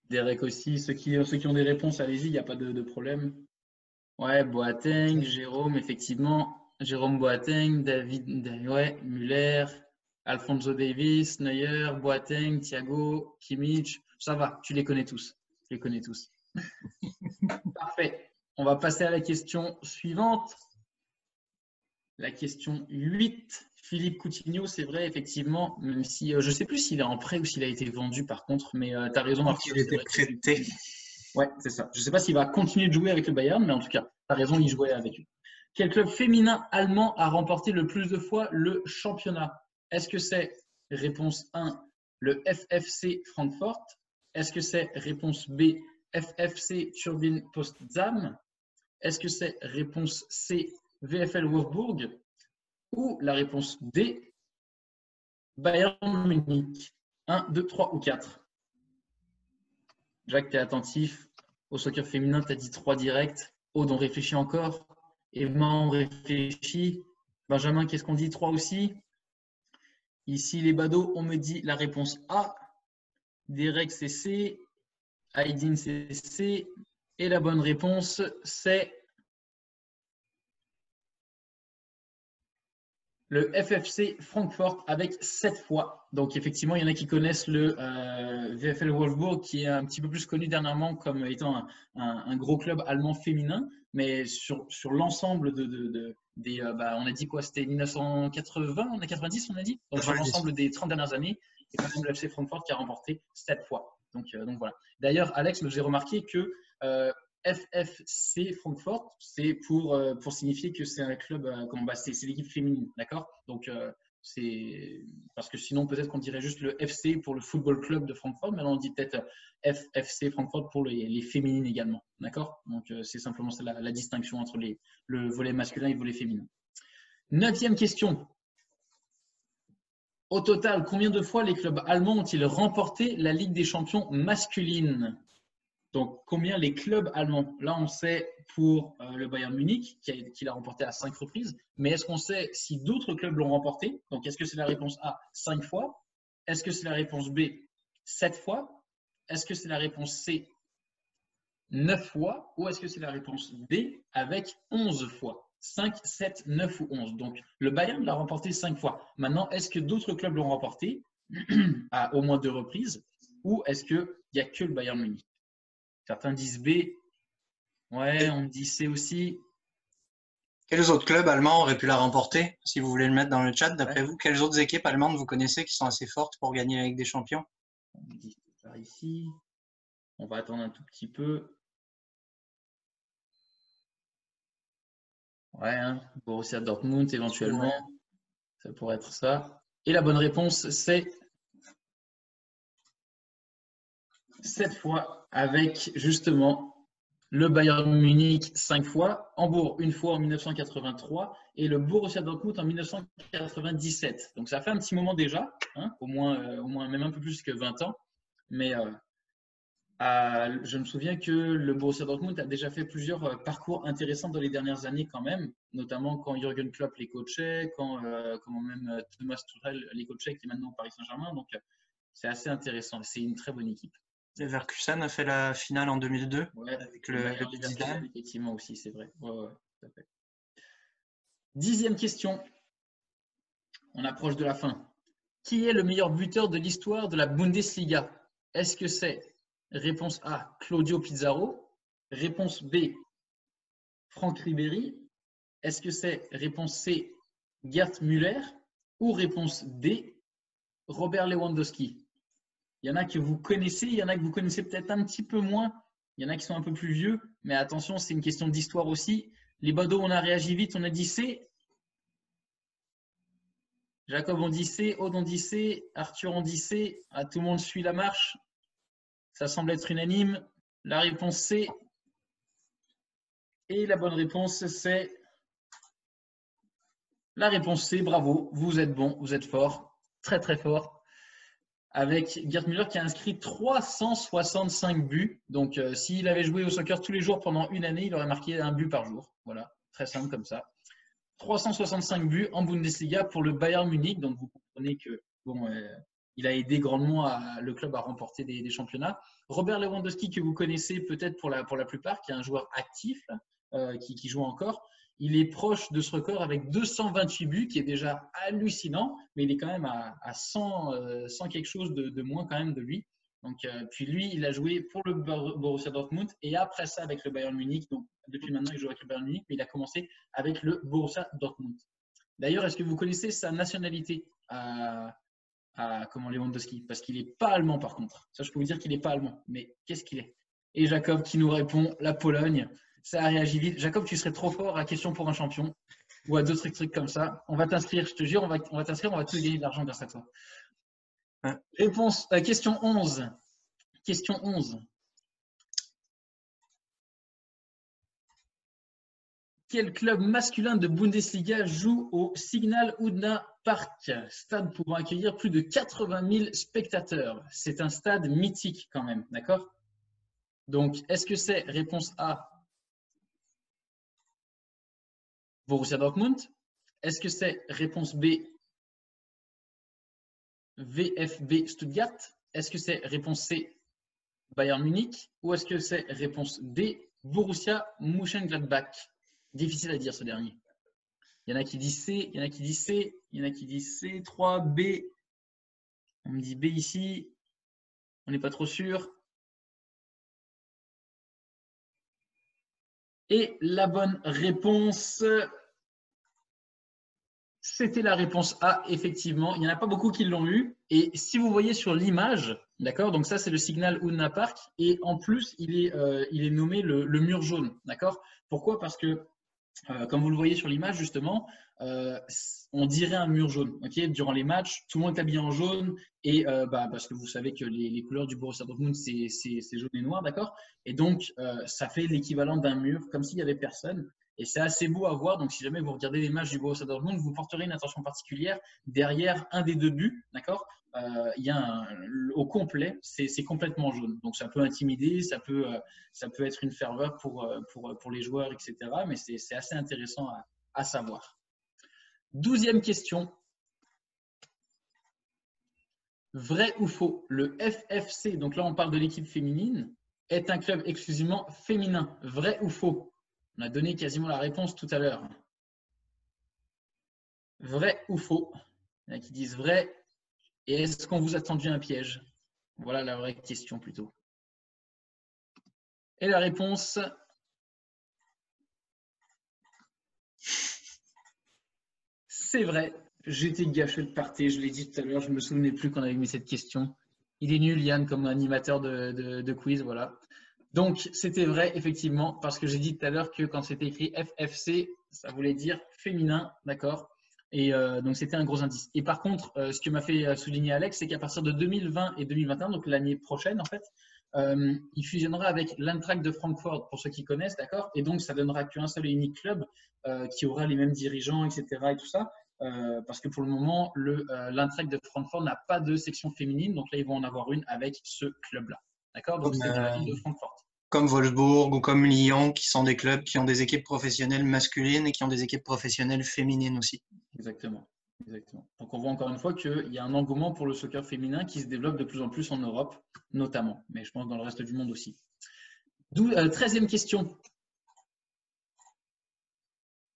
Derek aussi. Ceux qui ont des réponses, allez-y, il n'y a pas de problème. Ouais, Boateng, Jérôme, effectivement. Jérôme Boateng, David, ouais, Müller, Alphonso Davies, Neuer, Boateng, Thiago, Kimmich. Ça va, tu les connais tous. Tu les connais tous. Parfait. On va passer à la question suivante. La question 8. Philippe Coutinho, c'est vrai, effectivement, même si je ne sais plus s'il est en prêt ou s'il a été vendu par contre, mais tu as raison. Il était prêté. Ouais, c'est ça. Je ne sais pas s'il va continuer de jouer avec le Bayern, mais en tout cas, tu as raison, il jouait avec eux. Quel club féminin allemand a remporté le plus de fois le championnat? Est-ce que c'est réponse 1, le FFC Francfort? Est-ce que c'est réponse B, FFC Turbine Potsdam? Est-ce que c'est réponse C, VfL Wolfsburg? Ou la réponse D, Bayern Munich? 1, 2, 3 ou 4? Jacques, tu es attentif. Au soccer féminin, tu as dit 3 directs. Aude, on réfléchit encore. Emma, on réfléchit. Benjamin, qu'est-ce qu'on dit? 3 aussi. Ici, les badauds, on me dit la réponse A. Derek, c'est C. Aydin, c'est C. Et la bonne réponse, c'est le FFC Francfort avec 7 fois. Donc, effectivement, il y en a qui connaissent le VfL Wolfsburg, qui est un petit peu plus connu dernièrement comme étant un gros club allemand féminin. Mais sur l'ensemble des. On a dit quoi? C'était 1980, on a 90, on a dit? Donc, sur l'ensemble des 30 dernières années, c'est quand même le FC Francfort qui a remporté 7 fois. Donc voilà. D'ailleurs, Alex, j'ai remarqué que FFC Francfort, c'est pour signifier que c'est un club, c'est l'équipe féminine, d'accord? Donc, c'est parce que sinon, peut-être qu'on dirait juste le FC pour le Football Club de Francfort, mais là, on dit peut-être FFC Francfort pour les féminines également, d'accord? Donc, c'est simplement la distinction entre le volet masculin et le volet féminin. 9e question. Au total, combien de fois les clubs allemands ont-ils remporté la Ligue des champions masculine? Donc, combien les clubs allemands? Là, on sait pour le Bayern Munich, qui l'a remporté à 5 reprises. Mais est-ce qu'on sait si d'autres clubs l'ont remporté? Donc, est-ce que c'est la réponse A, 5 fois? Est-ce que c'est la réponse B, 7 fois? Est-ce que c'est la réponse C, 9 fois? Ou est-ce que c'est la réponse D, avec 11 fois? 5, 7, 9 ou 11. Donc, le Bayern l'a remporté 5 fois. Maintenant, est-ce que d'autres clubs l'ont remporté à au moins 2 reprises? Ou est-ce qu'il n'y a que le Bayern Munich? Certains disent B. Ouais, on me dit C aussi. Quels autres clubs allemands auraient pu la remporter? Si vous voulez le mettre dans le chat, d'après vous, quelles autres équipes allemandes vous connaissez qui sont assez fortes pour gagner la Ligue des Champions? On me dit par ici. On va attendre un tout petit peu. Ouais, hein, Borussia Dortmund éventuellement. Ça pourrait être ça. Et la bonne réponse, c'est 7 fois avec justement le Bayern Munich 5 fois, Hambourg une fois en 1983 et le Borussia Dortmund en 1997. Donc ça fait un petit moment déjà, hein, au moins même un peu plus que 20 ans. Mais je me souviens que le Borussia Dortmund a déjà fait plusieurs parcours intéressants dans les dernières années quand même, notamment quand Jürgen Klopp les coachait, quand même Thomas Tuchel les coachait, qui est maintenant au Paris Saint-Germain. Donc c'est assez intéressant. C'est une très bonne équipe. Leverkusen a fait la finale en 2002 avec le Zidane. Effectivement aussi, c'est vrai. Ouais, tout à fait. 10e question. On approche de la fin. Qui est le meilleur buteur de l'histoire de la Bundesliga? Est-ce que c'est réponse A, Claudio Pizarro? Réponse B, Franck Ribéry? Est-ce que c'est réponse C, Gerd Müller? Ou réponse D, Robert Lewandowski? Il y en a que vous connaissez, il y en a que vous connaissez peut-être un petit peu moins. Il y en a qui sont un peu plus vieux, mais attention, c'est une question d'histoire aussi. Les badauds, on a réagi vite, on a dit C. Jacob, on dit C. Aude, on dit C. Arthur, on dit C. Ah, tout le monde suit la marche. Ça semble être unanime. La réponse C. Et la bonne réponse, c'est la réponse C. Bravo, vous êtes bon, vous êtes fort, très très fort. Avec Gerd Müller qui a inscrit 365 buts. Donc, s'il avait joué au soccer tous les jours pendant une année, il aurait marqué un but par jour. Voilà, très simple comme ça. 365 buts en Bundesliga pour le Bayern Munich. Donc, vous comprenez que bon, il a aidé grandement le club à remporter des championnats. Robert Lewandowski, que vous connaissez peut-être pour la plupart, qui est un joueur actif, qui joue encore. Il est proche de ce record avec 228 buts, qui est déjà hallucinant, mais il est quand même à 100 quelque chose de moins quand même de lui. Donc, puis lui, il a joué pour le Borussia Dortmund et après ça avec le Bayern Munich. Donc, depuis maintenant, il joue avec le Bayern Munich, mais il a commencé avec le Borussia Dortmund. D'ailleurs, est-ce que vous connaissez sa nationalité comment Lewandowski? Parce qu'il n'est pas allemand par contre. Ça, je peux vous dire qu'il n'est pas allemand. Mais qu'est-ce qu'il est? Et Jacob qui nous répond, la Pologne. Ça a réagi vite. Jacob, tu serais trop fort à question pour un champion ou à d'autres trucs comme ça. On va t'inscrire, je te jure, on va t'inscrire, on va tous gagner de l'argent grâce à toi. Réponse, question 11. Question 11. Quel club masculin de Bundesliga joue au Signal Iduna Park, stade pouvant accueillir plus de 80 000 spectateurs? C'est un stade mythique quand même, d'accord? Donc, est-ce que c'est réponse A, Borussia Dortmund? Est-ce que c'est réponse B, VfB Stuttgart? Est-ce que c'est réponse C, Bayern Munich? Ou est-ce que c'est réponse D, Borussia Mönchengladbach? Difficile à dire ce dernier. Il y en a qui disent C, il y en a qui disent C, il y en a qui disent C, 3, B. On me dit B ici. On n'est pas trop sûr. Et la bonne réponse, c'était la réponse A, effectivement. Il n'y en a pas beaucoup qui l'ont eu. Et si vous voyez sur l'image, d'accord, donc ça, c'est le Signal Iduna Park. Et en plus, il est nommé le mur jaune, d'accord? Pourquoi? Parce que, comme vous le voyez sur l'image, justement, on dirait un mur jaune. Okay, durant les matchs, tout le monde est habillé en jaune. Et parce que vous savez que les couleurs du Borussia Dortmund, c'est jaune et noir, d'accord? Et donc, ça fait l'équivalent d'un mur, comme s'il n'y avait personne. Et c'est assez beau à voir. Donc, si jamais vous regardez les matchs du Borussia Dortmund, vous porterez une attention particulière derrière un des deux buts, d'accord? Il y a au complet, c'est complètement jaune. Donc, ça peut intimider, ça peut être une ferveur pour les joueurs, etc. Mais c'est assez intéressant à savoir. 12e question. Vrai ou faux? Le FFC, donc là on parle de l'équipe féminine, est un club exclusivement féminin. Vrai ou faux? On a donné quasiment la réponse tout à l'heure. Vrai ou faux? Il y en a qui disent vrai. Et est-ce qu'on vous a tendu un piège? Voilà la vraie question plutôt. Et la réponse, c'est vrai. J'étais gâché de parté, je l'ai dit tout à l'heure, je ne me souvenais plus qu'on avait mis cette question. Il est nul, Yann, comme animateur de quiz, voilà. Donc, c'était vrai, effectivement, parce que j'ai dit tout à l'heure que quand c'était écrit FFC, Ça voulait dire féminin, d'accord. Et donc, c'était un gros indice. Et par contre, ce que m'a fait souligner Alex, c'est qu'à partir de 2020 et 2021, donc l'année prochaine, en fait, il fusionnera avec l'Eintracht de Francfort, pour ceux qui connaissent, d'accord. Et donc, ça donnera qu'un seul et unique club qui aura les mêmes dirigeants, etc. et tout ça. Parce que pour le moment, l'Eintracht de Francfort n'a pas de section féminine. Donc là, ils vont en avoir une avec ce club-là. D'accord. Donc, c'est dans la ville de Francfort. Comme Wolfsburg ou comme Lyon, qui sont des clubs qui ont des équipes professionnelles masculines et qui ont des équipes professionnelles féminines aussi. Exactement. Donc, on voit encore une fois qu'il y a un engouement pour le soccer féminin qui se développe de plus en plus en Europe, notamment, mais je pense dans le reste du monde aussi. 13e question.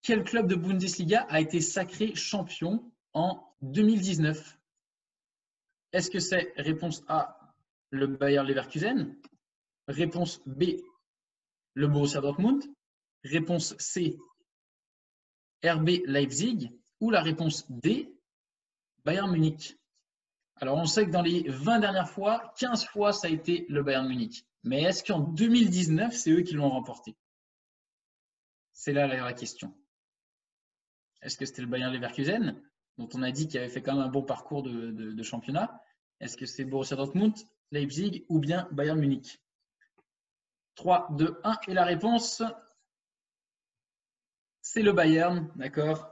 Quel club de Bundesliga a été sacré champion en 2019? Est-ce que c'est réponse A, le Bayer Leverkusen? Réponse B, le Borussia Dortmund? Réponse C, RB Leipzig? Ou la réponse D, Bayern Munich? Alors, on sait que dans les 20 dernières fois, 15 fois, ça a été le Bayern Munich. Mais est-ce qu'en 2019, c'est eux qui l'ont remporté? C'est là la question. Est-ce que c'était le Bayer Leverkusen, dont on a dit qu'il avait fait quand même un bon parcours de championnat? Est-ce que c'est Borussia Dortmund, Leipzig ou bien Bayern Munich? 3, 2, 1. Et la réponse, c'est le Bayern, d'accord.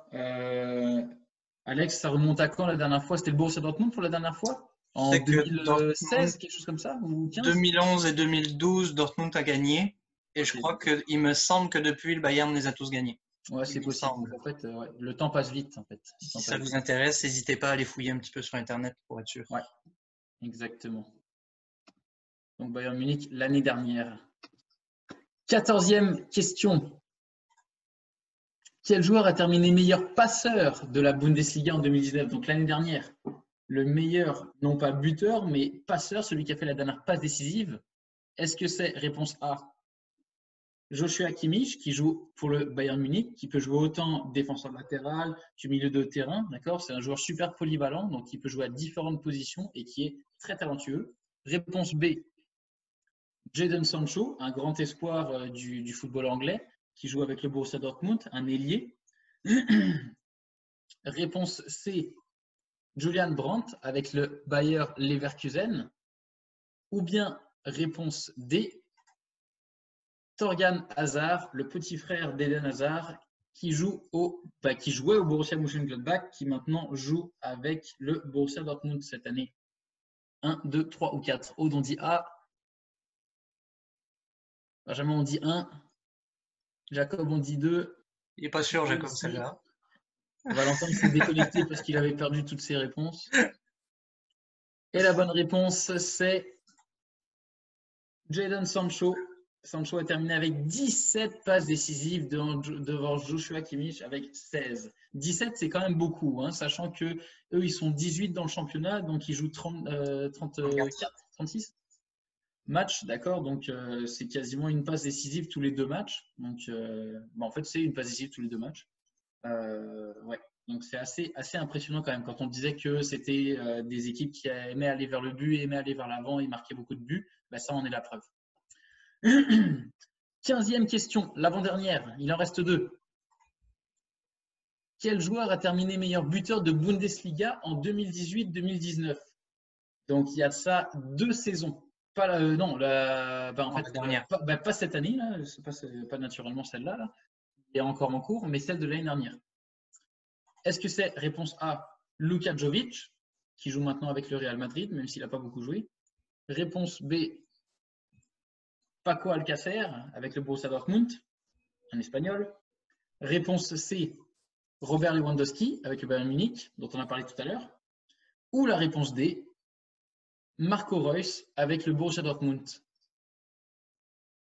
Alex, ça remonte à quand la dernière fois? C'était le Borussia Dortmund pour la dernière fois? En 2016, quelque chose comme ça, ou 15? 2011 et 2012, Dortmund a gagné. Et je crois qu'il me semble que depuis, le Bayern les a tous gagnés. Ouais, c'est possible. En fait, ouais, le temps passe vite. En fait. Si ça vous intéresse, n'hésitez pas à aller fouiller un petit peu sur Internet pour être sûr. Ouais, exactement. Donc, Bayern Munich l'année dernière. 14e question. Quel joueur a terminé meilleur passeur de la Bundesliga en 2019? Donc, l'année dernière. Le meilleur, non pas buteur, mais passeur, celui qui a fait la dernière passe décisive. Est-ce que c'est réponse A, Joshua Kimmich, qui joue pour le Bayern Munich, qui peut jouer autant défenseur latéral que milieu de terrain, d'accord? C'est un joueur super polyvalent, donc il peut jouer à différentes positions et qui est très talentueux. Réponse B, Jadon Sancho, un grand espoir du football anglais, qui joue avec le Borussia Dortmund, un ailier. Réponse C, Julian Brandt avec le Bayer Leverkusen. Ou bien réponse D, Thorgan Hazard, le petit frère d'Eden Hazard, qui jouait au Borussia Mönchengladbach, qui maintenant joue avec le Borussia Dortmund cette année. 1, 2, 3 ou 4. Aude, on dit A. Benjamin, on dit 1. Jacob, on dit 2. Il n'est pas sûr, Jacob, celle-là. Valentin s'est déconnecté parce qu'il avait perdu toutes ses réponses. Et la bonne réponse, c'est Jadon Sancho. Sancho a terminé avec 17 passes décisives devant Joshua Kimmich avec 16. 17, c'est quand même beaucoup, hein, sachant qu'eux, ils sont 18 dans le championnat, donc ils jouent 34, 36 matchs, d'accord? Donc, c'est quasiment une passe décisive tous les 2 matchs. Donc, en fait, c'est une passe décisive tous les 2 matchs. Ouais. Donc, c'est assez impressionnant quand même. Quand on disait que c'était des équipes qui aimaient aller vers le but, aimaient aller vers l'avant et marquer beaucoup de buts, ben, ça en est la preuve. 15e question, l'avant-dernière, il en reste 2. Quel joueur a terminé meilleur buteur de Bundesliga en 2018-2019? Donc, il y a de ça 2 saisons. Pas dernière. Pas cette année, là. Pas naturellement celle-là. Là. Il est encore en cours, mais celle de l'année dernière. Est-ce que c'est réponse A, Luka Jovic, qui joue maintenant avec le Real Madrid, même s'il n'a pas beaucoup joué? Réponse B, Paco Alcácer avec le Borussia Dortmund, un Espagnol. Réponse C, Robert Lewandowski avec le Bayern Munich, dont on a parlé tout à l'heure. Ou la réponse D, Marco Reus avec le Borussia Dortmund,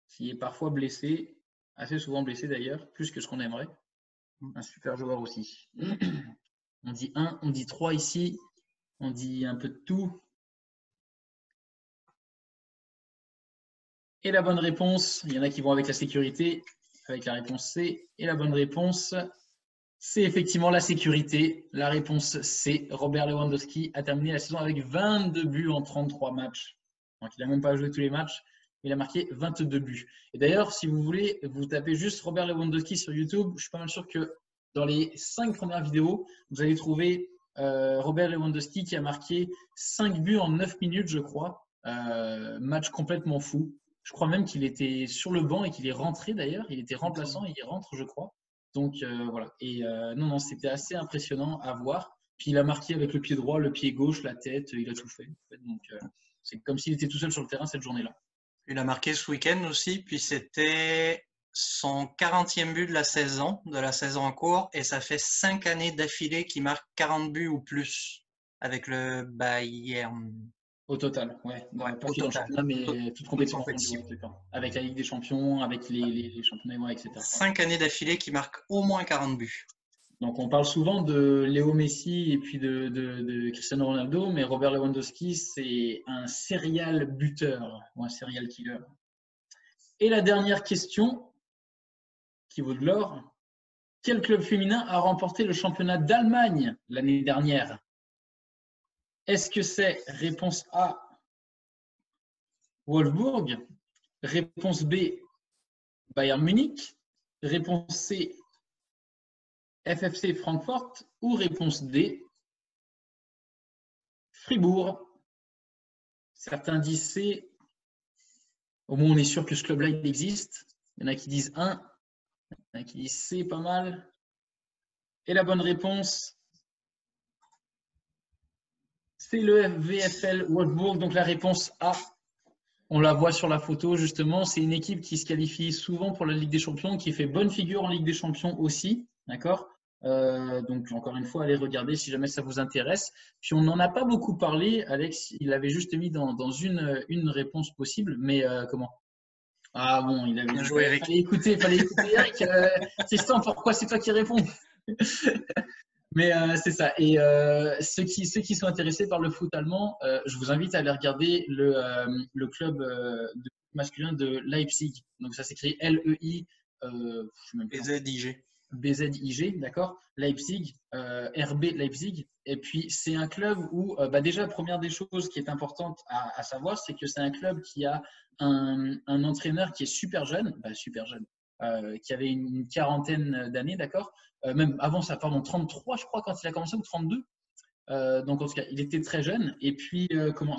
qui est parfois blessé, assez souvent blessé d'ailleurs, plus que ce qu'on aimerait. Un super joueur aussi. On dit 1, on dit 3 ici, on dit un peu de tout. Et la bonne réponse, il y en a qui vont avec la sécurité, avec la réponse C. Et la bonne réponse, c'est effectivement la sécurité. La réponse C, Robert Lewandowski a terminé la saison avec 22 buts en 33 matchs. Donc, il n'a même pas joué tous les matchs. Il a marqué 22 buts. Et d'ailleurs, si vous voulez, vous tapez juste Robert Lewandowski sur YouTube. Je suis pas mal sûr que dans les 5 premières vidéos, vous allez trouver Robert Lewandowski qui a marqué 5 buts en 9 minutes, je crois. Match complètement fou. Je crois même qu'il était sur le banc et qu'il est rentré d'ailleurs. Il était remplaçant et il rentre, je crois. Donc voilà. Et non, c'était assez impressionnant à voir. Puis il a marqué avec le pied droit, le pied gauche, la tête. Il a tout fait. Donc c'est comme s'il était tout seul sur le terrain cette journée-là. Il a marqué ce week-end aussi, puis c'était son 40e but de la saison en cours, et ça fait 5 années d'affilée qu'il marque 40 buts ou plus avec le Bayern. Au total, ouais. Ouais, Pas au que dans le total. championnat, mais toute compétition compétition. confondue, ouais, avec la Ligue des Champions, avec les championnats, ouais, etc. 5 années d'affilée qu'il marque au moins 40 buts. Donc, on parle souvent de Léo Messi et puis de Cristiano Ronaldo, mais Robert Lewandowski, c'est un serial buteur ou un serial killer. Et la dernière question, qui vaut de l'or. Quel club féminin a remporté le championnat d'Allemagne l'année dernière? Est-ce que c'est réponse A, Wolfsburg, réponse B, Bayern Munich, réponse C, FFC Francfort ou réponse D, Fribourg? Certains disent C. Au moins, on est sûr que ce club-là, il existe. Il y en a qui disent 1, il y en a qui disent C, pas mal. Et la bonne réponse, c'est le VfL Wolfsburg. Donc, la réponse A. On la voit sur la photo, justement. C'est une équipe qui se qualifie souvent pour la Ligue des Champions, qui fait bonne figure en Ligue des Champions aussi. D'accord? Donc, encore une fois, allez regarder si jamais ça vous intéresse. Puis, on n'en a pas beaucoup parlé. Alex, il l'avait juste mis dans une réponse possible. Mais comment? Ah bon, il avait Bien joué, Eric. Fallait écouter Eric. C'est ça, pourquoi c'est toi qui réponds? Mais c'est ça. Et ceux qui sont intéressés par le foot allemand, je vous invite à aller regarder le club masculin de Leipzig. Donc ça s'écrit L-E-I, BZIG. BZIG, d'accord? Leipzig, RB Leipzig. Et puis c'est un club où, déjà, la première des choses qui est importante à savoir, c'est que c'est un club qui a un entraîneur qui est super jeune, qui avait une quarantaine d'années, d'accord? Même avant ça, pardon, 33, je crois, quand il a commencé, ou 32. Donc, en tout cas, il était très jeune. Et puis,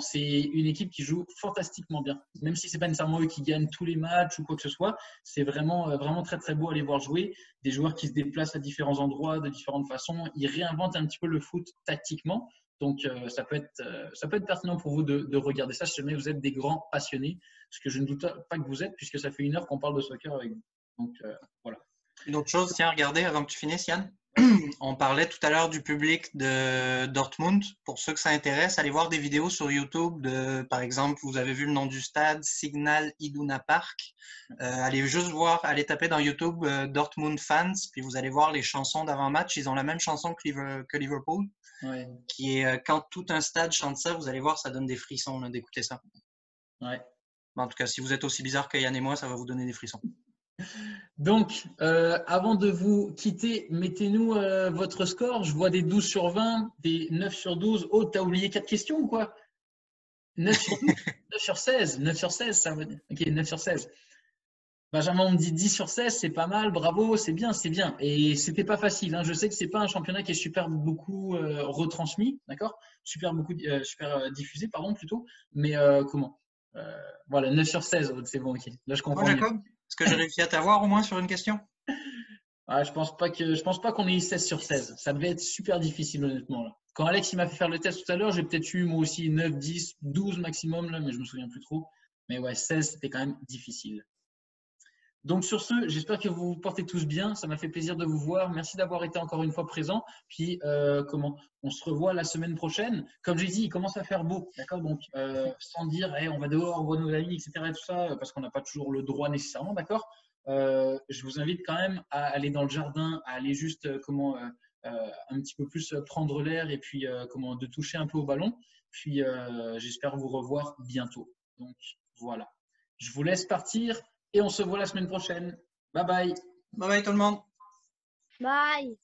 c'est une équipe qui joue fantastiquement bien. Même si ce n'est pas nécessairement eux qui gagnent tous les matchs ou quoi que ce soit, c'est vraiment, vraiment très, très beau à les voir jouer. Des joueurs qui se déplacent à différents endroits, de différentes façons. Ils réinventent un petit peu le foot tactiquement. Donc, ça peut être pertinent pour vous de regarder ça si jamais vous êtes des grands passionnés. Ce que je ne doute pas que vous êtes, puisque ça fait 1 heure qu'on parle de soccer avec vous. Donc, voilà. Une autre chose, tiens, regardez avant que tu finisses, Yann. On parlait tout à l'heure du public de Dortmund. Pour ceux que ça intéresse, allez voir des vidéos sur YouTube de, par exemple, vous avez vu le nom du stade, Signal Iduna Park. Allez juste voir, allez taper dans YouTube Dortmund fans, puis vous allez voir les chansons d'avant-match. Ils ont la même chanson que Liverpool, Ouais. qui est quand tout un stade chante ça, vous allez voir, ça donne des frissons d'écouter ça. Ouais. En tout cas, si vous êtes aussi bizarre que Yann et moi, ça va vous donner des frissons. Donc, avant de vous quitter, mettez-nous votre score. Je vois des 12 sur 20, des 9 sur 12. Oh, t'as oublié 4 questions ou quoi? 9 sur 12, 9 sur 16. 9 sur 16, ça veut dire. Ok, 9 sur 16. Benjamin me dit 10 sur 16, c'est pas mal, bravo, c'est bien, c'est bien. Et c'était pas facile, hein. Je sais que c'est pas un championnat qui est super beaucoup retransmis, d'accord? Super diffusé, pardon, plutôt. Mais comment? Voilà, 9 sur 16, c'est bon, ok. Là, je comprends Moi, mieux. Jacob, est-ce que j'ai réussi à t'avoir au moins sur une question? Ah, je pense pas qu'on ait eu 16 sur 16. Ça devait être super difficile, honnêtement. Là. Quand Alex il m'a fait faire le test tout à l'heure, j'ai peut-être eu moi aussi 9, 10, 12 maximum, là, mais je me souviens plus trop. Mais ouais, 16, c'était quand même difficile. Donc sur ce, j'espère que vous vous portez tous bien. Ça m'a fait plaisir de vous voir. Merci d'avoir été encore une fois présent. Puis on se revoit la semaine prochaine. Comme j'ai dit, il commence à faire beau, d'accord. Donc sans dire, hey, on va dehors, on voit nos amis, etc. Et tout ça, parce qu'on n'a pas toujours le droit nécessairement, d'accord. Je vous invite quand même à aller dans le jardin, à aller juste un petit peu plus prendre l'air et puis de toucher un peu au ballon. Puis j'espère vous revoir bientôt. Donc voilà. Je vous laisse partir. Et on se voit la semaine prochaine. Bye bye. Bye bye tout le monde. Bye.